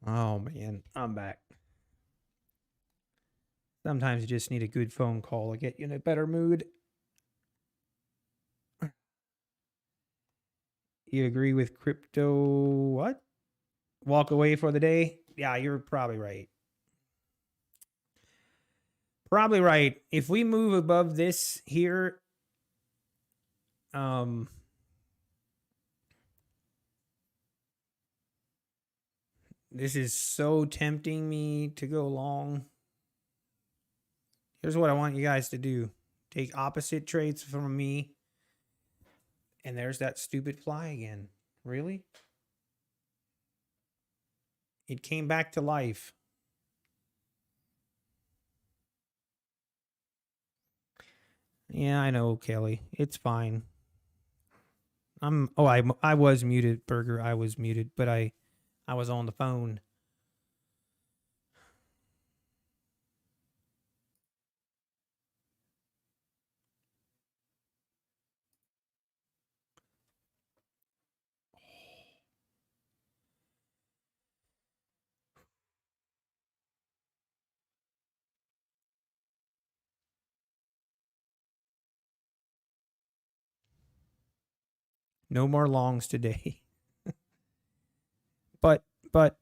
Oh man, I'm back. Sometimes you just need a good phone call to get you in a better mood. You agree with crypto? What? Walk away for the day? Yeah, you're probably right. Probably right. If we move above this here, this is so tempting me to go long. Here's what I want you guys to do. Take opposite trades from me. And there's that stupid fly again. Really? It came back to life. Yeah, I know, Kelly. It's fine. I was muted, Burger. I was muted, but I was on the phone. No more longs today. but but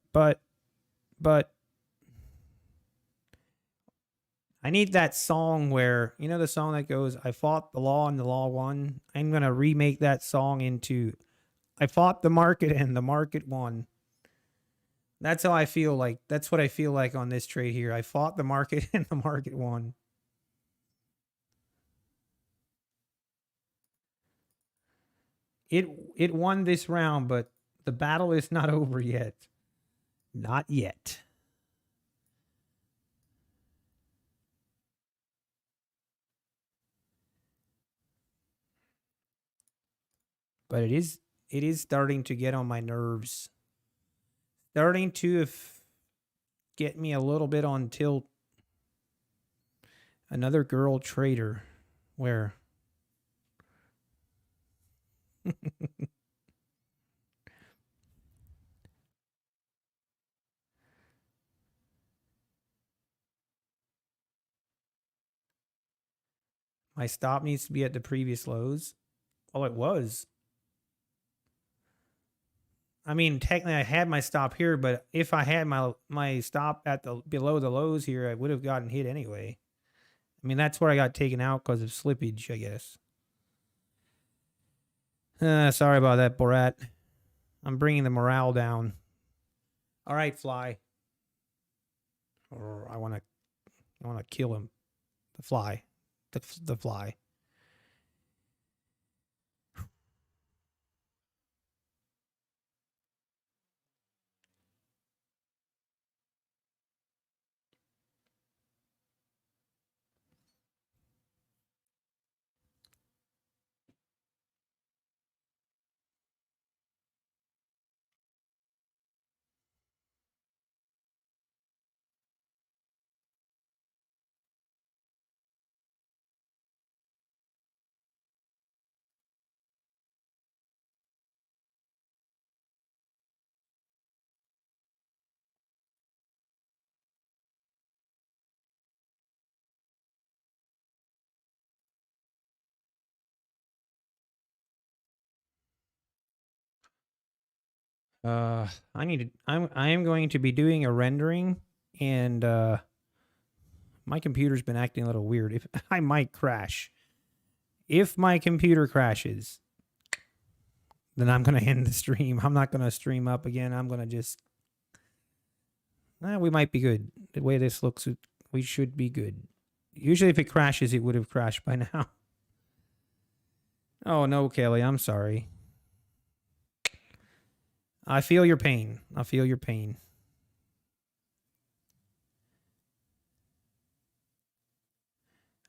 I need that song where, you know, the song that goes, I fought the law and the law won. I'm going to remake that song into I fought the market and the market won. That's how I feel like. That's what I feel like on this trade here. I fought the market and the market won. It won this round, but the battle is not over yet. Not yet. But it is starting to get on my nerves. Starting to get me a little bit on tilt. Another girl trader. Where? My stop needs to be at the previous lows. Oh, it was. I mean, technically, I had my stop here, but if I had my stop at the below the lows here, I would have gotten hit anyway. I mean, that's where I got taken out because of slippage, I guess. Sorry about that, Borat. I'm bringing the morale down. All right, fly. Or I want to kill him. The fly. The fly. I am going to be doing a rendering, and my computer's been acting a little weird. If I might crash. If my computer crashes, then I'm gonna end the stream. I'm not gonna stream up again. I'm gonna just we might be good. The way this looks, we should be good. Usually if it crashes, it would have crashed by now. Oh no, Kelly, I'm sorry. I feel your pain. I feel your pain.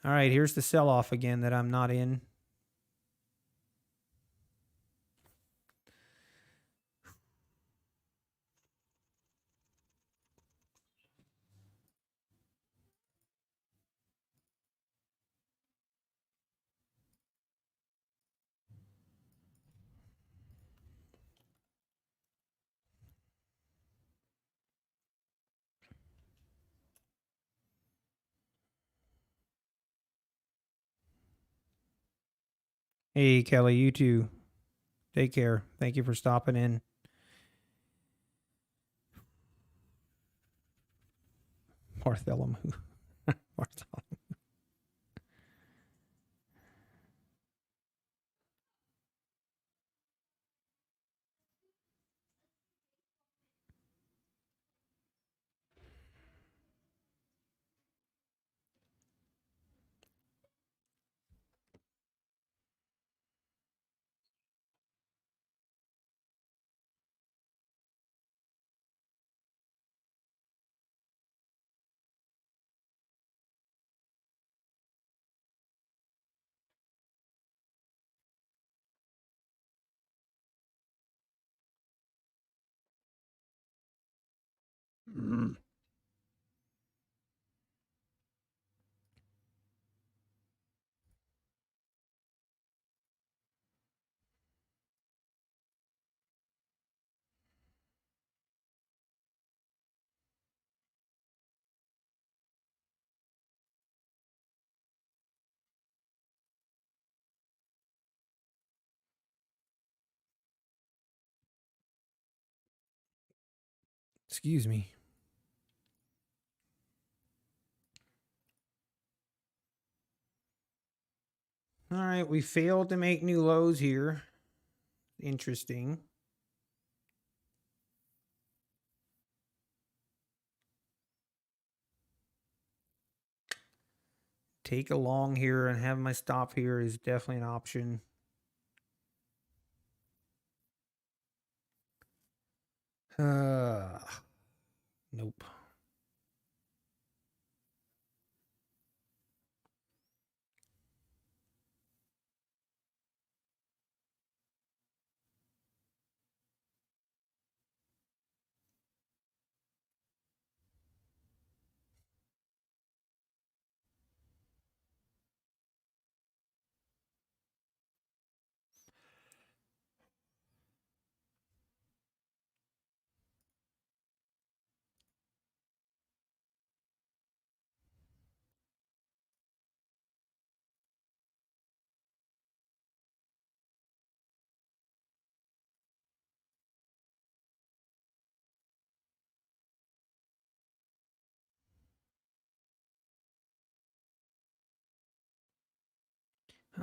All right, here's the sell-off again that I'm not in. Hey, Kelly, you too. Take care. Thank you for stopping in. Bartholomew. Bartholomew. Excuse me. All right, we failed to make new lows here. Interesting. Take a long here and have my stop here is definitely an option. Nope.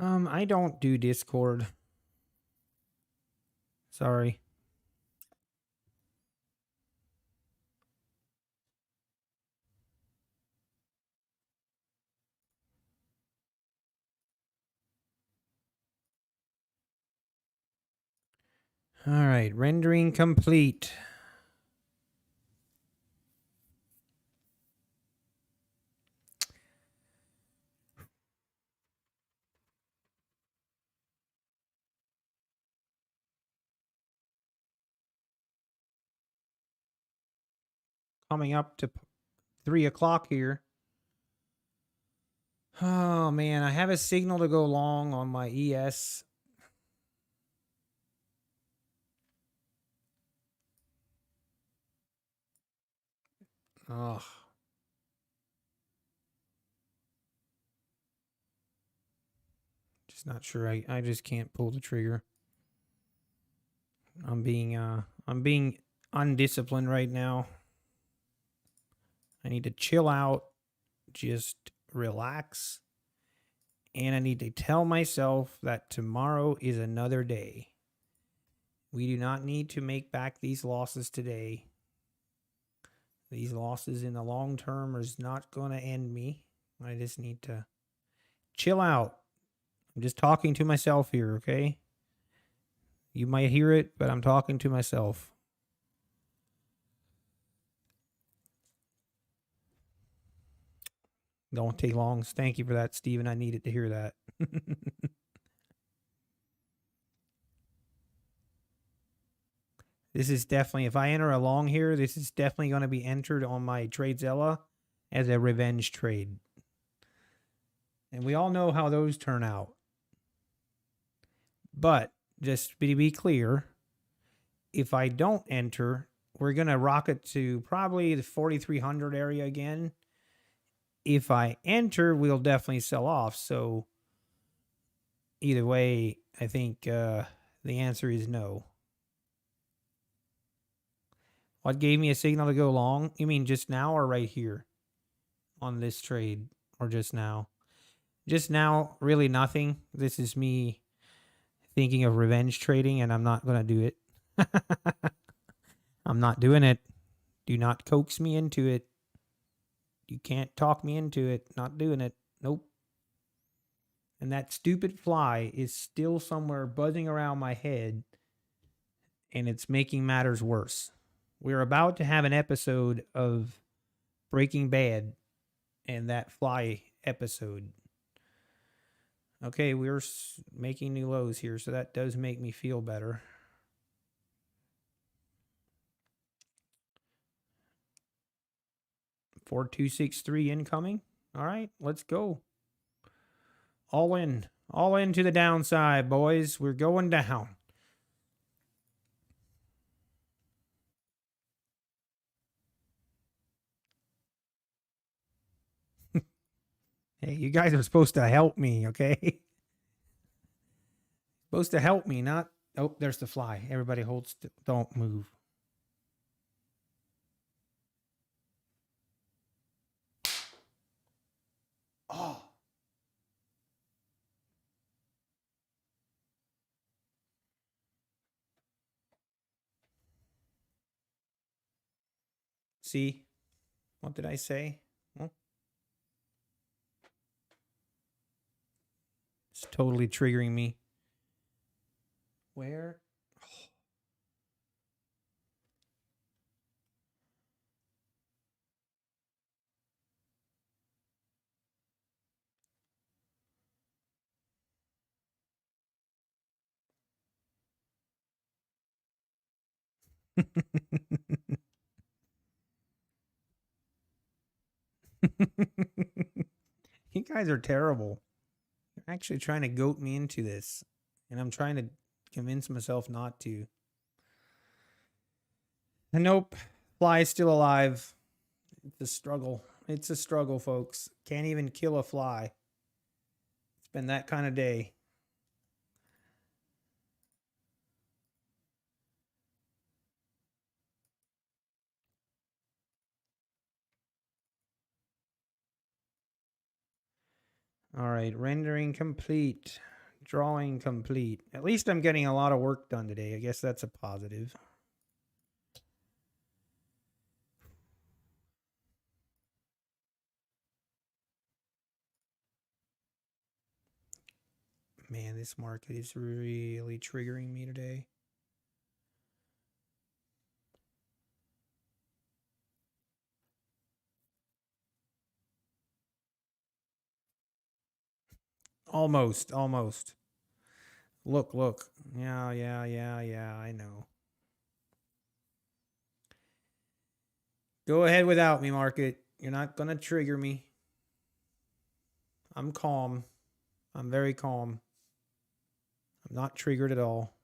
I don't do Discord. Sorry. All right, rendering complete. Coming up to 3 o'clock here. Oh man, I have a signal to go long on my ES. Oh. Just not sure. I just can't pull the trigger. I'm being undisciplined right now. I need to chill out, just relax. And I need to tell myself that tomorrow is another day. We do not need to make back these losses today. These losses in the long term is not going to end me. I just need to chill out. I'm just talking to myself here, okay? You might hear it, but I'm talking to myself. Don't take long. Thank you for that, Steven. I needed to hear that. This is definitely, if I enter a long here, this is definitely going to be entered on my TradeZilla as a revenge trade. And we all know how those turn out. But just to be clear, if I don't enter, we're going to rocket to probably the 4,300 area again. If I enter, we'll definitely sell off. So either way, I think the answer is no. What gave me a signal to go long? You mean just now or right here on this trade, or just now? Just now, really nothing. This is me thinking of revenge trading, and I'm not going to do it. I'm not doing it. Do not coax me into it. You can't talk me into it. Not doing it. Nope. And that stupid fly is still somewhere buzzing around my head, and it's making matters worse. We're about to have an episode of Breaking Bad, and that fly episode. Okay, we're making new lows here, so that does make me feel better. $4,263 incoming. All right, let's go. All in to the downside, boys. We're going down. Hey, you guys are supposed to help me, okay? Supposed to help me, not... Oh, there's the fly. Everybody hold still. Don't move. Oh. See? What did I say? Well, it's totally triggering me. Where? You guys are terrible. You're actually trying to goat me into this, and I'm trying to convince myself not to. And nope, fly is still alive. It's a struggle. It's a struggle, folks. Can't even kill a fly. It's been that kind of day. All right, rendering complete. Drawing complete. At least I'm getting a lot of work done today. I guess that's a positive. Man, this market is really triggering me today. Almost. Look. Yeah, I know. Go ahead without me, market. You're not going to trigger me. I'm calm. I'm very calm. I'm not triggered at all.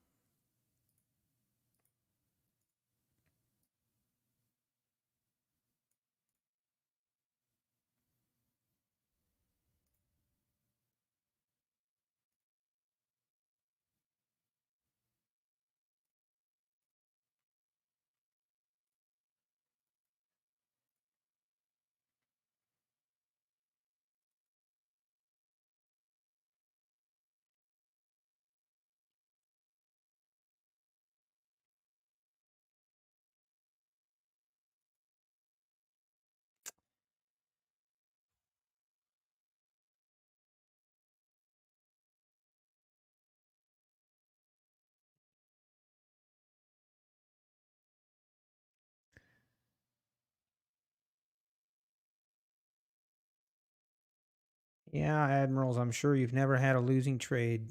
Yeah, Admirals, I'm sure you've never had a losing trade.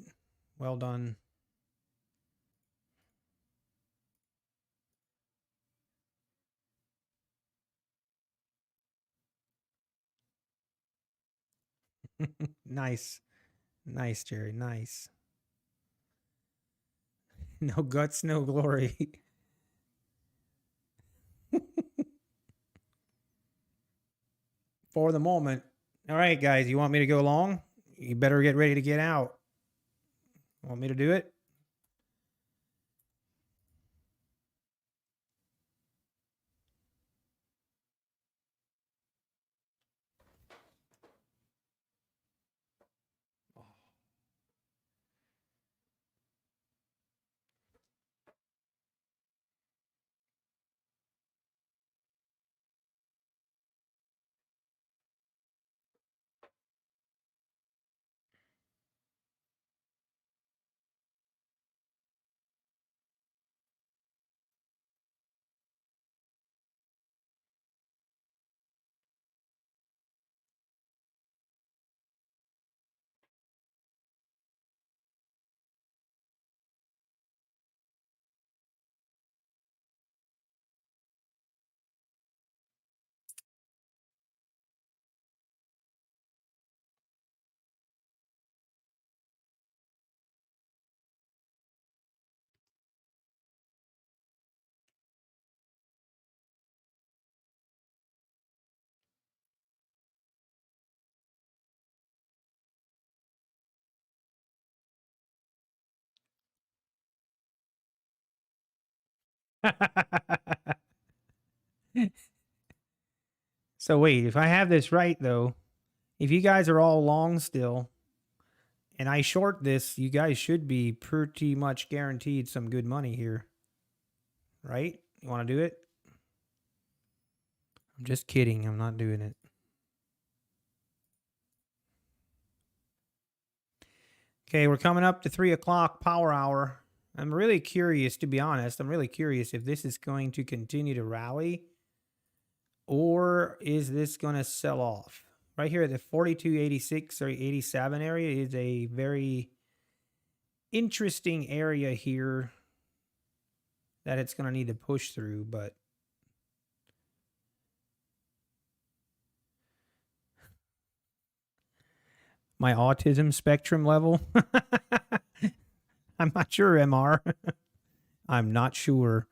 Well done. Nice. Nice, Jerry. Nice. No guts, no glory. For the moment. All right, guys, you want me to go long? You better get ready to get out. Want me to do it? So wait, if I have this right though, if you guys are all long still and I short this, you guys should be pretty much guaranteed some good money here. Right? You want to do it? I'm just kidding. I'm not doing it. Okay, we're coming up to 3 o'clock power hour. I'm really curious, to be honest. I'm really curious if this is going to continue to rally or is this going to sell off? Right here at the 42.86 or 87 area is a very interesting area here that it's going to need to push through, but my autism spectrum level. I'm not sure, MR. I'm not sure.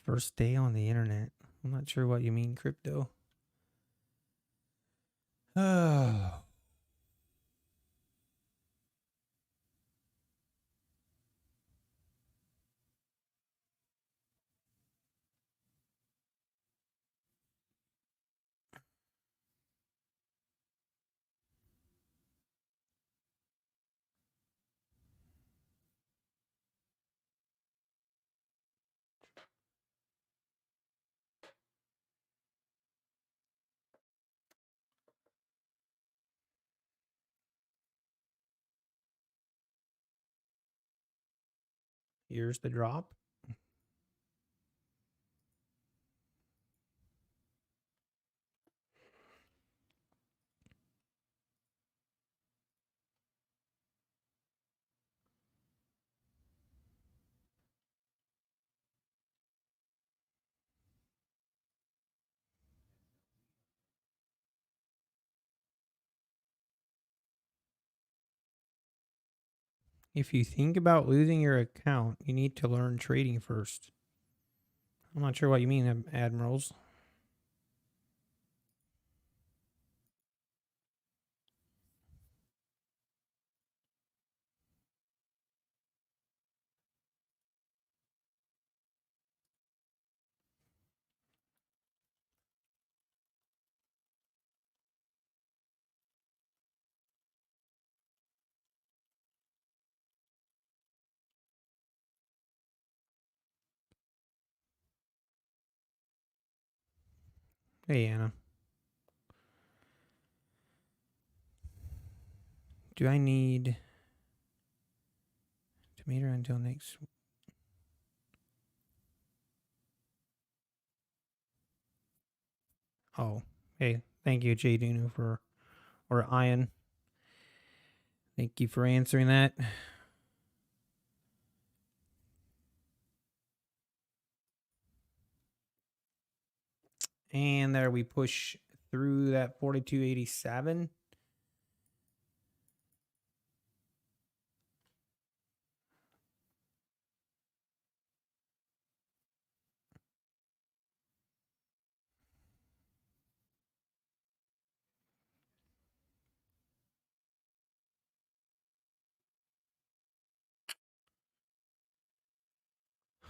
First day on the internet. I'm not sure what you mean, crypto. Oh. Here's the drop. If you think about losing your account, you need to learn trading first. I'm not sure what you mean, admirals. Hey, Anna. Do I need to meet her until next? Oh, hey, thank you, Jay Duno, or Ian. Thank you for answering that. And there we push through that 42.87.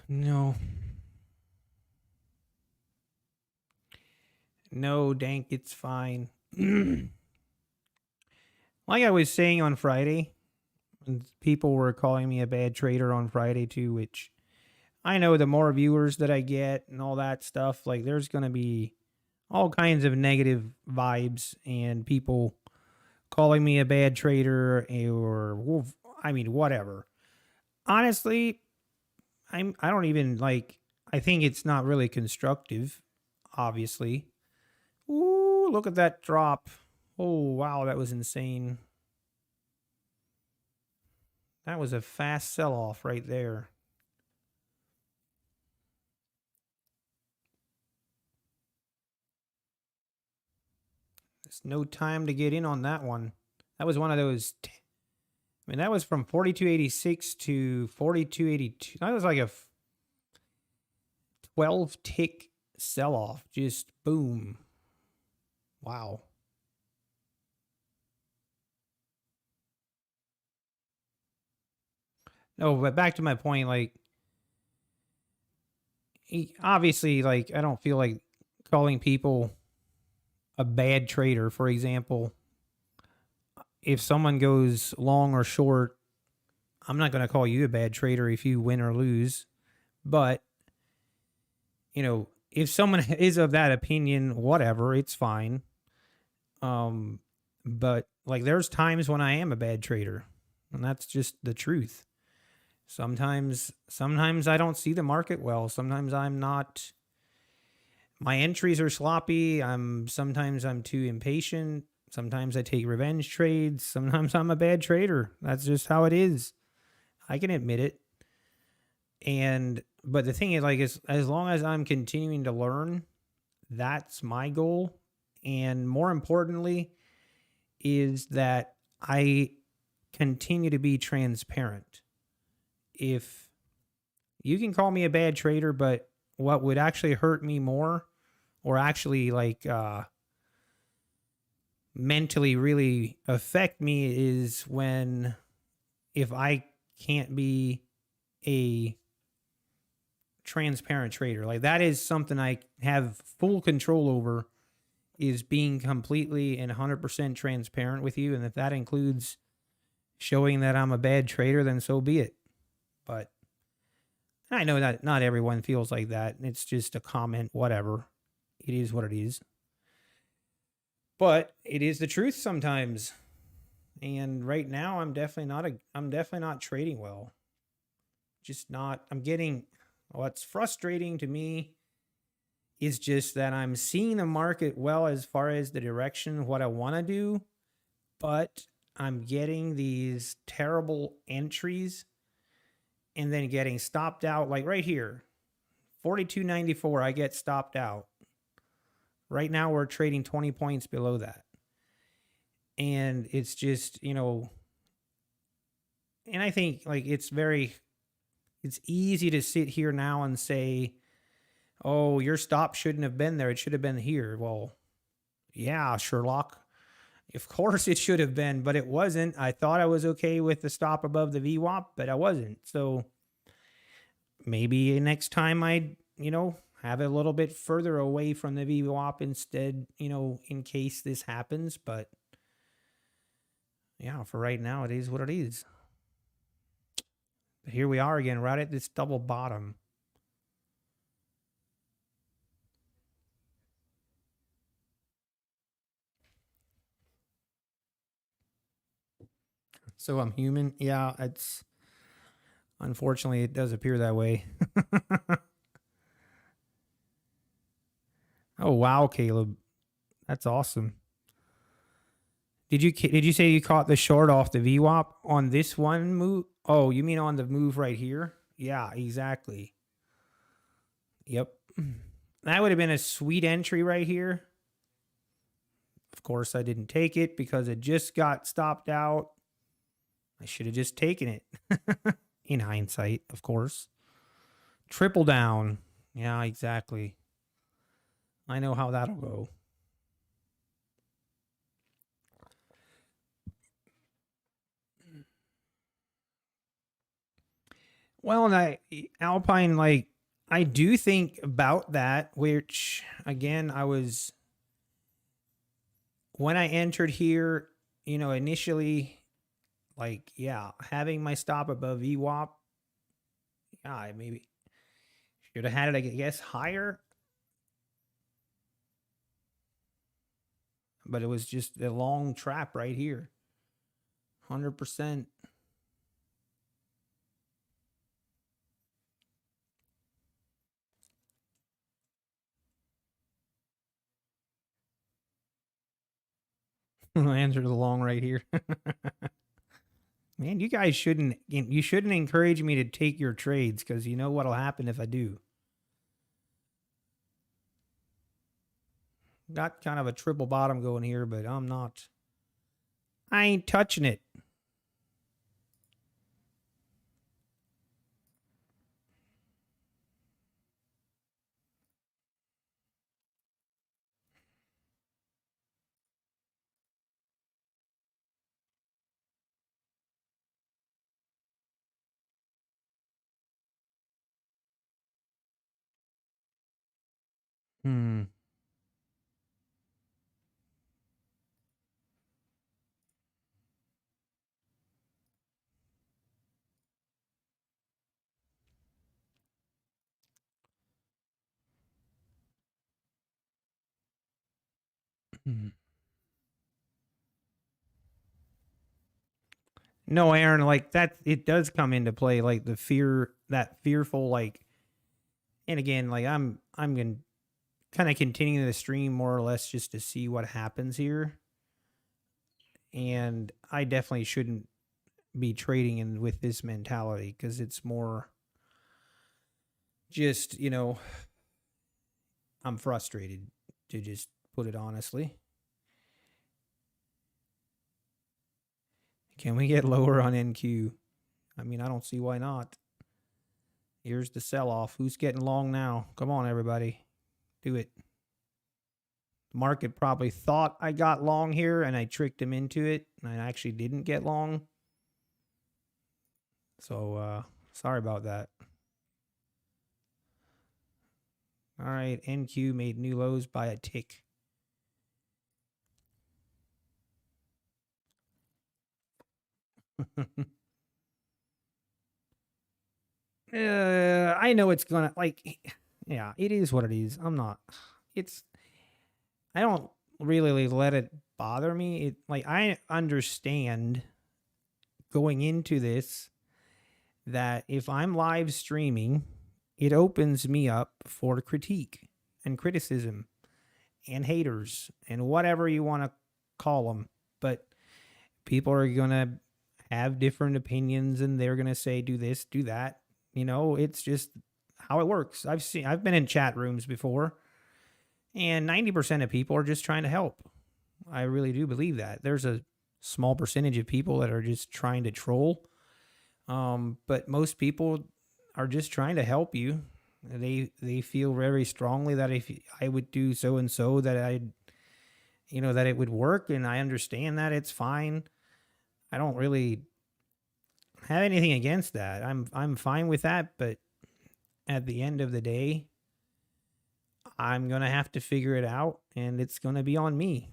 No. No, Dank, it's fine. Like I was saying on Friday, people were calling me a bad trader on Friday too, which I know the more viewers that I get and all that stuff, like there's going to be all kinds of negative vibes and people calling me a bad trader or I mean whatever. Honestly, I don't even like I think it's not really constructive, obviously. Ooh, look at that drop. Oh, wow, that was insane. That was a fast sell-off right there. There's no time to get in on that one. That was one of those. I mean, that was from 42.86 to 42.82. That was like a 12 tick sell off. Just boom. Wow. No, but back to my point, like, obviously, like, I don't feel like calling people a bad trader. For example, if someone goes long or short, I'm not going to call you a bad trader if you win or lose. But, you know, if someone is of that opinion, whatever, it's fine. But like there's times when I am a bad trader, and that's just the truth. Sometimes I don't see the market well. Sometimes I'm not my entries are sloppy. Sometimes I'm too impatient. Sometimes I take revenge trades. Sometimes I'm a bad trader. That's just how it is. I can admit it. And but the thing is like as long as I'm continuing to learn, that's my goal. And more importantly, is that I continue to be transparent. If you can call me a bad trader, but what would actually hurt me more or actually like mentally really affect me is when if I can't be a transparent trader. Like that is something I have full control over is being completely and 100% transparent with you. And if that includes showing that I'm a bad trader, then so be it. But I know that not everyone feels like that. It's just a comment, whatever. It is what it is. But it is the truth sometimes. And right now I'm definitely not trading well. Just not what's frustrating to me is just that I'm seeing the market well as far as the direction what I want to do, but I'm getting these terrible entries and then getting stopped out like right here. 42.94 I get stopped out. Right now we're trading 20 points below that. And it's just, and I think like it's easy to sit here now and say, "Oh, your stop shouldn't have been there. It should have been here." Well, yeah, Sherlock. Of course it should have been, but it wasn't. I thought I was okay with the stop above the VWAP, but I wasn't. So maybe next time I, have it a little bit further away from the VWAP instead, in case this happens. But yeah, for right now, it is what it is. But here we are again, right at this double bottom. So I'm human. Yeah, unfortunately it does appear that way. Oh wow, Caleb. That's awesome. Did you say you caught the short off the VWAP on this one move? Oh, you mean on the move right here? Yeah, exactly. Yep. That would have been a sweet entry right here. Of course, I didn't take it because it just got stopped out. I should have just taken it. In hindsight, of course. Triple down. Yeah, exactly. I know how that'll go. Well, and Alpine, like, I do think about that, which again, when I entered here, initially, like, yeah, having my stop above VWAP, yeah, I maybe should have had it, I guess, higher, but it was just a long trap right here. 100%. I entered the long right here. Man, you guys shouldn't encourage me to take your trades, because you know what'll happen if I do. Got kind of a triple bottom going here, but I ain't touching it. Hmm. No, Aaron, like that, it does come into play, like the fear, that fearful, like, and again, like I'm gonna kind of continue the stream more or less just to see what happens here, and I definitely shouldn't be trading in with this mentality, because it's more just, I'm frustrated, to just put it honestly. Can we get lower on NQ? I mean, I don't see why not. Here's the sell off. Who's getting long now? Come on, everybody. Do it. The market probably thought I got long here, and I tricked him into it, and I actually didn't get long. So, sorry about that. All right, NQ made new lows by a tick. I know it's gonna, like, yeah, it is what it is. I don't really let it bother me. Like, I understand going into this that if I'm live streaming, it opens me up for critique and criticism and haters and whatever you want to call them. But people are going to have different opinions, and they're going to say, do this, do that. It's just how it works. I've been in chat rooms before, and 90% of people are just trying to help. I really do believe that. There's a small percentage of people that are just trying to troll. But most people are just trying to help you. They feel very strongly that if I would do so and so, that that it would work, and I understand that it's fine. I don't really have anything against that. I'm fine with that, but at the end of the day, I'm going to have to figure it out, and it's going to be on me.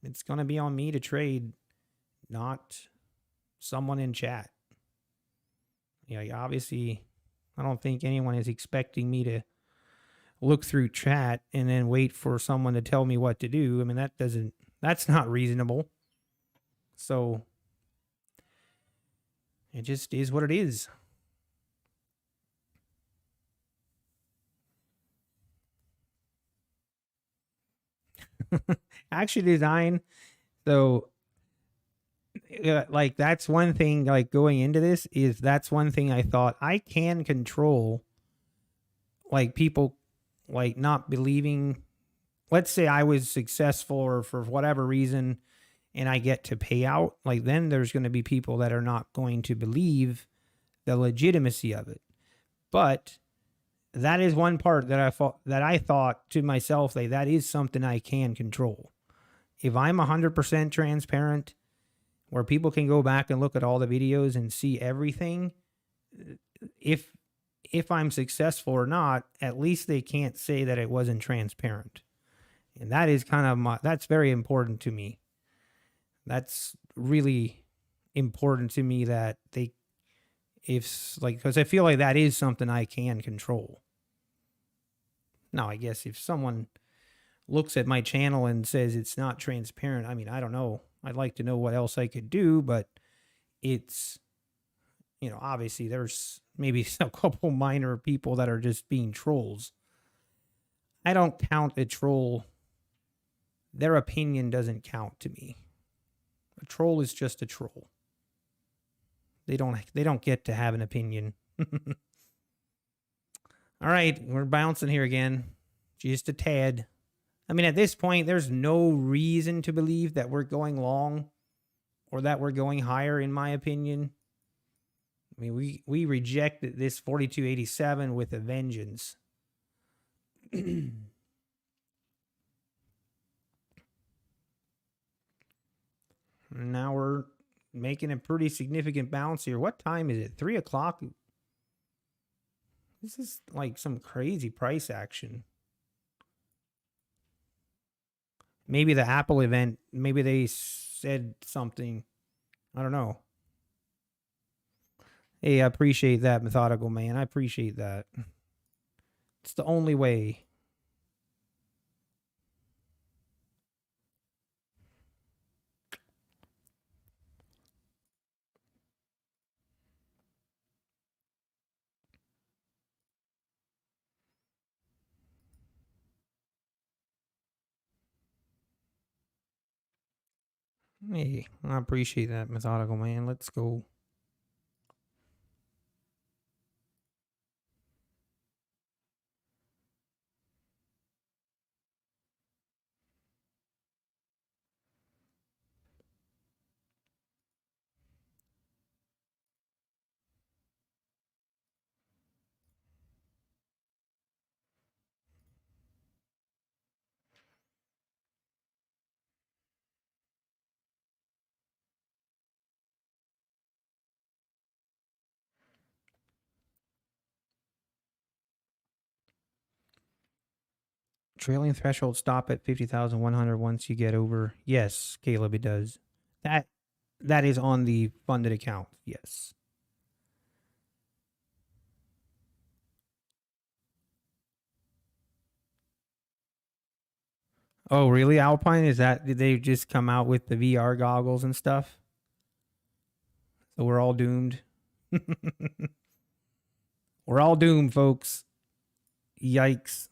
It's going to be on me to trade, not someone in chat. Obviously, I don't think anyone is expecting me to look through chat and then wait for someone to tell me what to do. I mean, that's not reasonable. So it just is what it is. Actually, design. So, like, that's one thing, like, going into this, that's one thing I thought I can control, like, people, like, not believing. Let's say I was successful, or for whatever reason, and I get to pay out, like, then there's going to be people that are not going to believe the legitimacy of it. But that is one part that I thought to myself, like, that is something I can control. If I'm 100% transparent, where people can go back and look at all the videos and see everything, if I'm successful or not, at least they can't say that it wasn't transparent. And that is kind of that's very important to me. That's really important to me that they, if like, because I feel like that is something I can control. Now, I guess if someone looks at my channel and says it's not transparent, I mean, I don't know. I'd like to know what else I could do, but it's, obviously there's maybe a couple minor people that are just being trolls. I don't count a troll. Their opinion doesn't count to me. A troll is just a troll. They don't get to have an opinion. All right, we're bouncing here again. Just a tad. I mean, at this point, there's no reason to believe that we're going long or that we're going higher, in my opinion. I mean, we rejected this 42.87 with a vengeance. Now we're making a pretty significant bounce here. What time is it? 3 o'clock? This is like some crazy price action. Maybe the Apple event, maybe they said something. I don't know. Hey, I appreciate that, Methodical Man. I appreciate that. It's the only way. Hey, I appreciate that, Methodical Man. Let's go. Trailing threshold stop at 50,100 once you get over. Yes, Caleb, it does. That is on the funded account. Yes. Oh, really? Alpine? Did they just come out with the VR goggles and stuff? So we're all doomed. We're all doomed, folks. Yikes.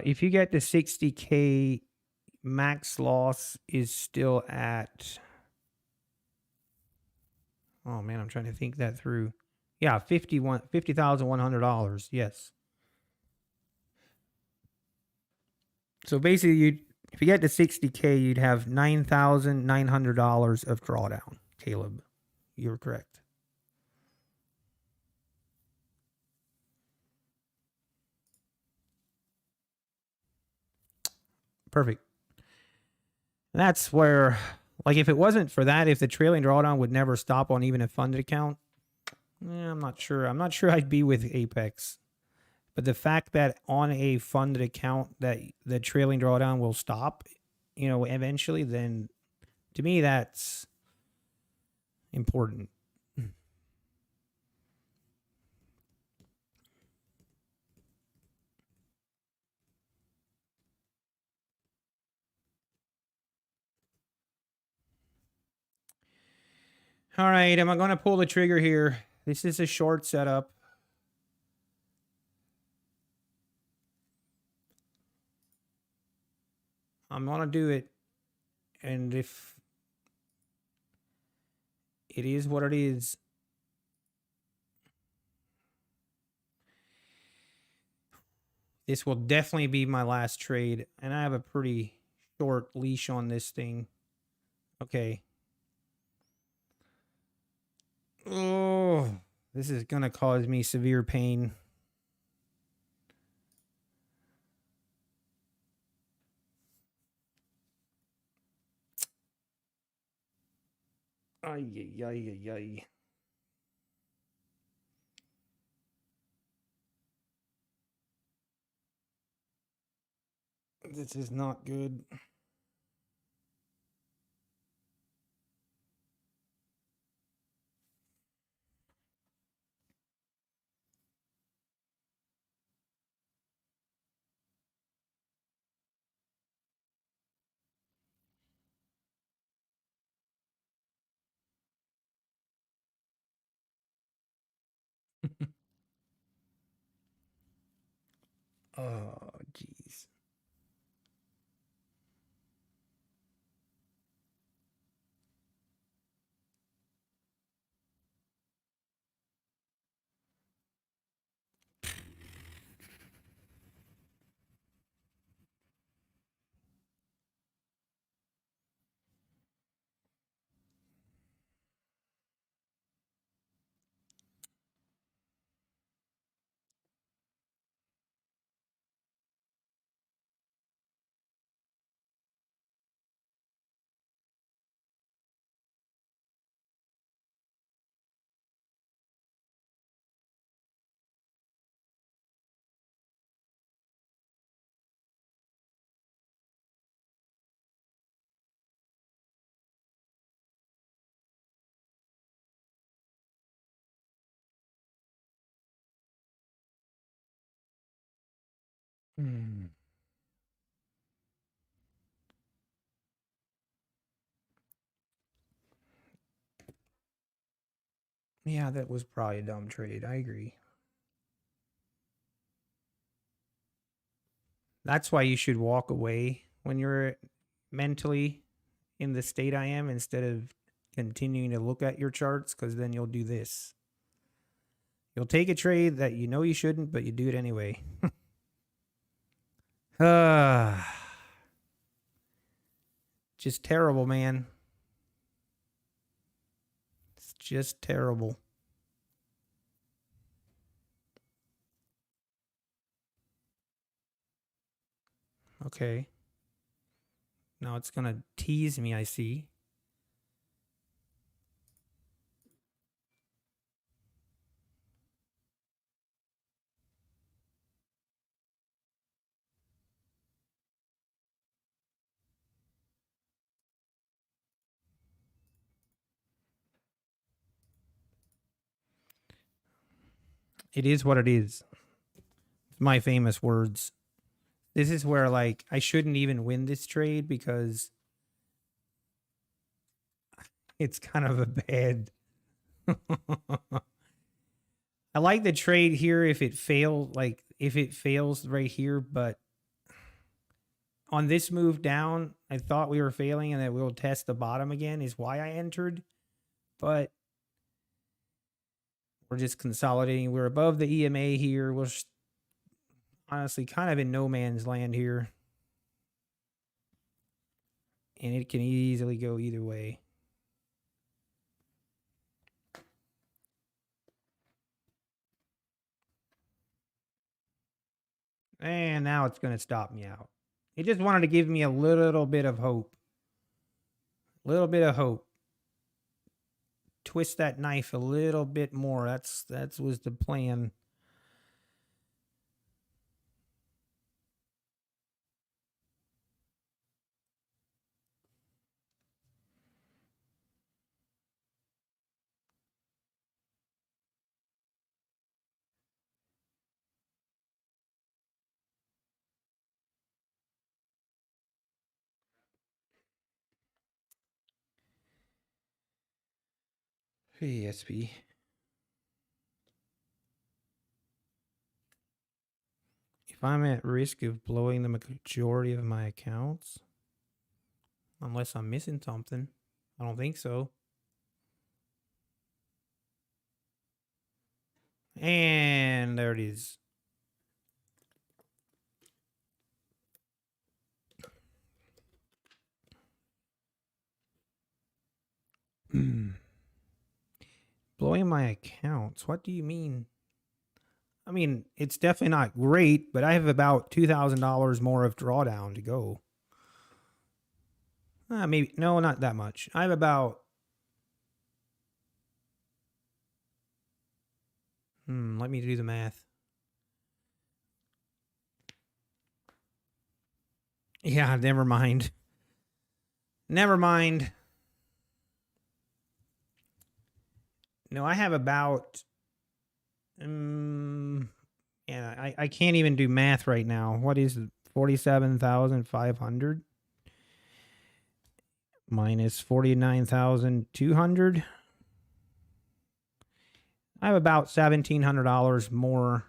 If you get to 60K, max loss is still at. Oh man, I'm trying to think that through. Yeah, $50,100. Yes. So basically, if you get to 60K, you'd have $9,900 of drawdown. Caleb, you're correct. Perfect. That's where, like, if it wasn't for that, if the trailing drawdown would never stop on even a funded account, I'm not sure. I'm not sure I'd be with Apex. But the fact that on a funded account that the trailing drawdown will stop, eventually, then to me that's important. All right, am I going to pull the trigger here? This is a short setup. I'm going to do it. And if it is what it is, this will definitely be my last trade. And I have a pretty short leash on this thing. Okay. Oh, this is going to cause me severe pain. Ay, ay, ay, ay, ay. This is not good. Oh, jeez. Hmm. Yeah, that was probably a dumb trade. I agree. That's why you should walk away when you're mentally in the state I am instead of continuing to look at your charts, because then you'll do this. You'll take a trade that you know you shouldn't, but you do it anyway. Just terrible, man. It's just terrible. Okay. Now it's going to tease me, I see. It is what it is. My famous words. This is where, like, I shouldn't even win this trade because it's kind of a bad. I like the trade here if it fails, like if it fails right here, but on this move down, I thought we were failing and that we'll test the bottom again is why I entered, but we're just consolidating. We're above the EMA here. We're honestly kind of in no man's land here, and it can easily go either way. And now it's going to stop me out. It just wanted to give me a little bit of hope. Little bit of hope. Twist that knife a little bit more. That was the plan. Hey, SP. If I'm at risk of blowing the majority of my accounts, unless I'm missing something, I don't think so. And there it is. Blowing my accounts? What do you mean? I mean, it's definitely not great, but I have about $2,000 more of drawdown to go. Maybe, no, not that much. I have about, let me do the math. Yeah, never mind. Never mind. No, I have about, yeah, I can't even do math right now. What is it? 47,500 minus 49,200. I have about $1,700 more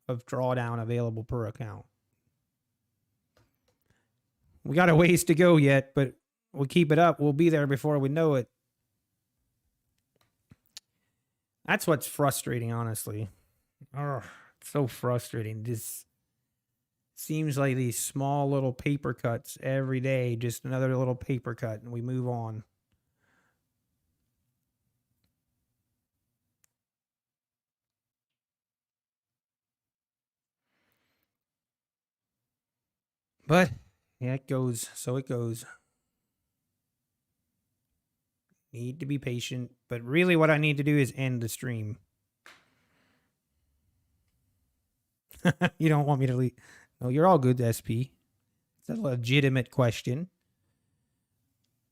of drawdown available per account. We got a ways to go yet, but we'll keep it up. We'll be there before we know it. That's what's frustrating, honestly. Oh, it's so frustrating. This seems like these small little paper cuts every day, just another little paper cut, and we move on. But yeah, it goes. So it goes. Need to be patient. But really what I need to do is end the stream. You don't want me to leave. No, you're all good, SP. It's a legitimate question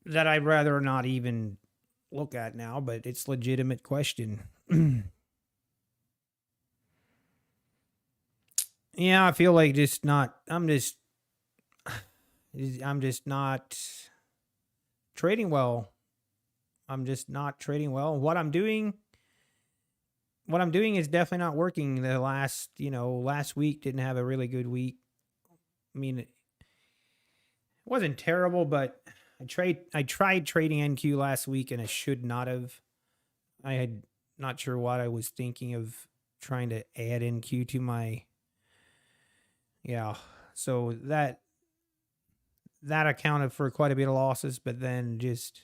that I'd rather not even look at now, but it's a legitimate question. Yeah, I feel like I'm just not trading well. I'm just not trading well. What I'm doing is definitely not working. The last week didn't have a really good week. I mean, it wasn't terrible, but I tried trading NQ last week and I should not have. I had not sure what I was thinking of trying to add NQ to my, so that accounted for quite a bit of losses, but then just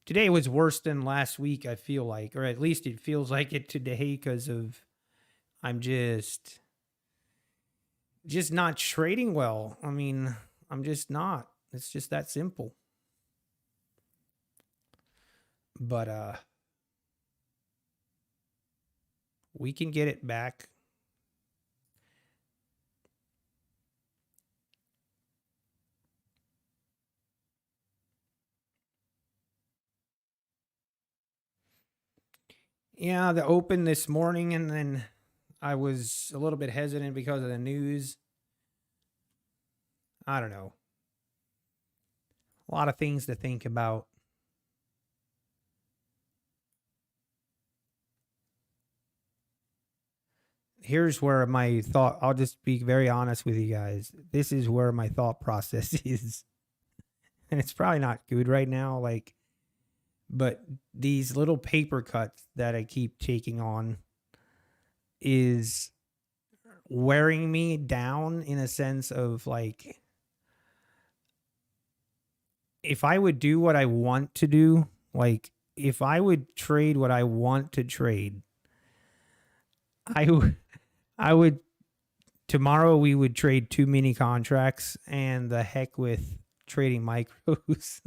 today was worse than last week, I feel like, or at least it feels like it today because of I'm just not trading well. I mean, I'm just not. It's just that simple. But we can get it back. Yeah, the open this morning, and then I was a little bit hesitant because of the news. I don't know. A lot of things to think about. Here's where my thought, I'll just be very honest with you guys. This is where my thought process is. And it's probably not good right now. But these little paper cuts that I keep taking on is wearing me down in a sense of like, if I would do what I want to do, like if I would trade what I want to trade, I would tomorrow we would trade 2 mini contracts and the heck with trading micros.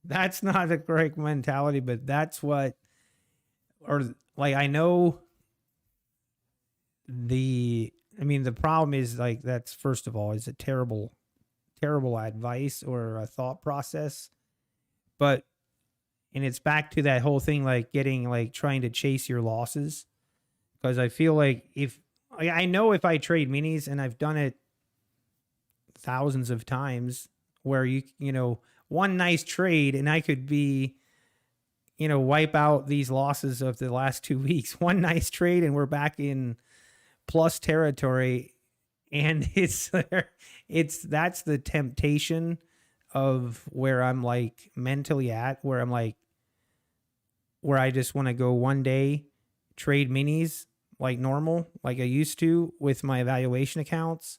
That's not the correct mentality, but that's what, or like I know the problem is like that's first of all is a terrible advice or a thought process, but and it's back to that whole thing like getting like trying to chase your losses, because I feel like I know if I trade minis, and I've done it thousands of times, where you know one nice trade and I could be wipe out these losses of the last 2 weeks. One nice trade and we're back in plus territory, and that's the temptation of where I'm like mentally at, where I'm like, where I just want to go one day trade minis like normal, like I used to with my evaluation accounts,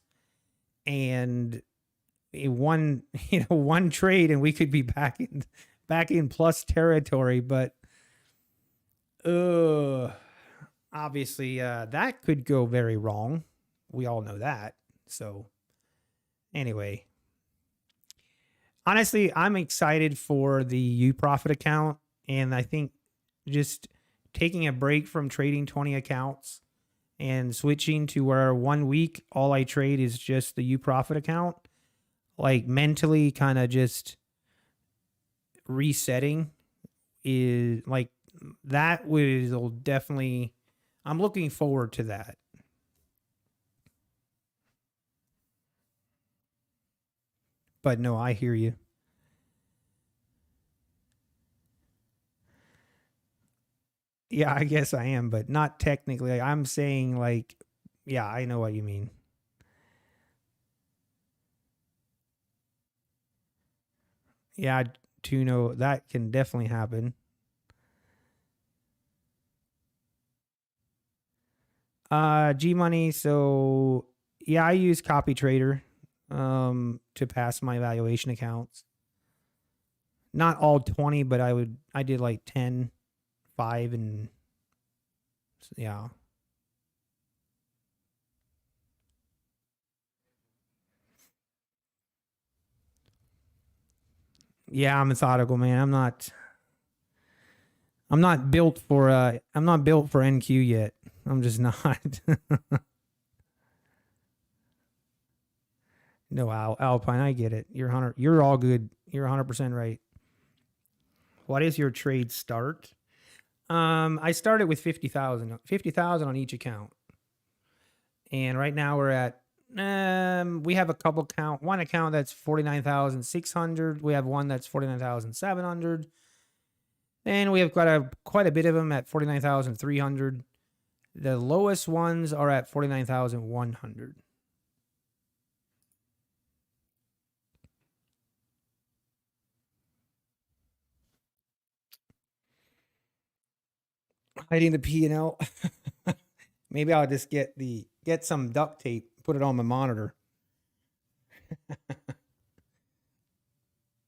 and one trade and we could be back in plus territory. But obviously that could go very wrong. We all know that. So anyway, honestly, I'm excited for the UProfit account, and I think just taking a break from trading 20 accounts and switching to where 1 week all I trade is just the UProfit account, like mentally kind of just resetting, is like that will definitely, I'm looking forward to that. But no, I hear you. Yeah, I guess I am, but not technically. I'm saying like, yeah, I know what you mean. Yeah, to know that can definitely happen. G Money. So yeah, I use Copy Trader to pass my valuation accounts. Not all 20, but I did like 10, 5, and yeah. Yeah, I'm methodical, man. I'm not built for NQ yet. I'm just not. No, Alpine, I get it. You're all good. You're 100% right. What is your trade start? I started with 50,000 on each account. And right now we're at we have a couple one account that's 49,600. We have one that's 49,700. And we have quite a bit of them at 49,300. The lowest ones are at 49,100. Hiding the P&L. Maybe I'll just get some duct tape, put it on my monitor.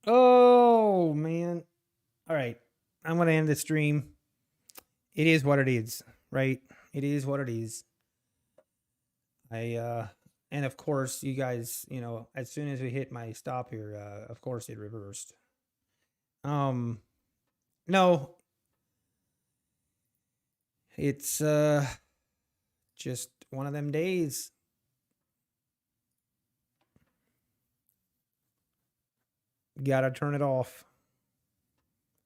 Oh man. All right. I'm going to end the stream. It is what it is, right? It is what it is. And of course, you guys, as soon as we hit my stop here, of course it reversed. No. It's just one of them days. Gotta turn it off.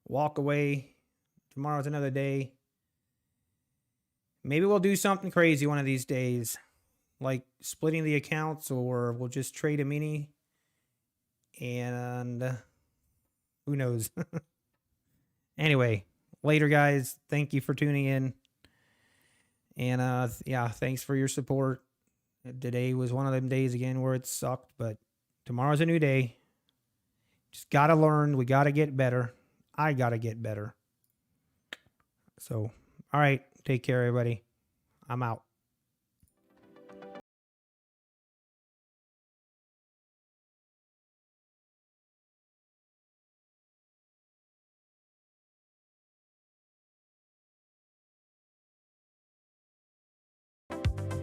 Walk away. Tomorrow's another day. Maybe we'll do something crazy one of these days, like splitting the accounts, or we'll just trade a mini. And who knows? Anyway, later, guys. Thank you for tuning in. And yeah, thanks for your support. Today was one of them days again where it sucked, but tomorrow's a new day. Just gotta learn. We gotta get better. I gotta get better. So, all right. Take care, everybody. I'm out.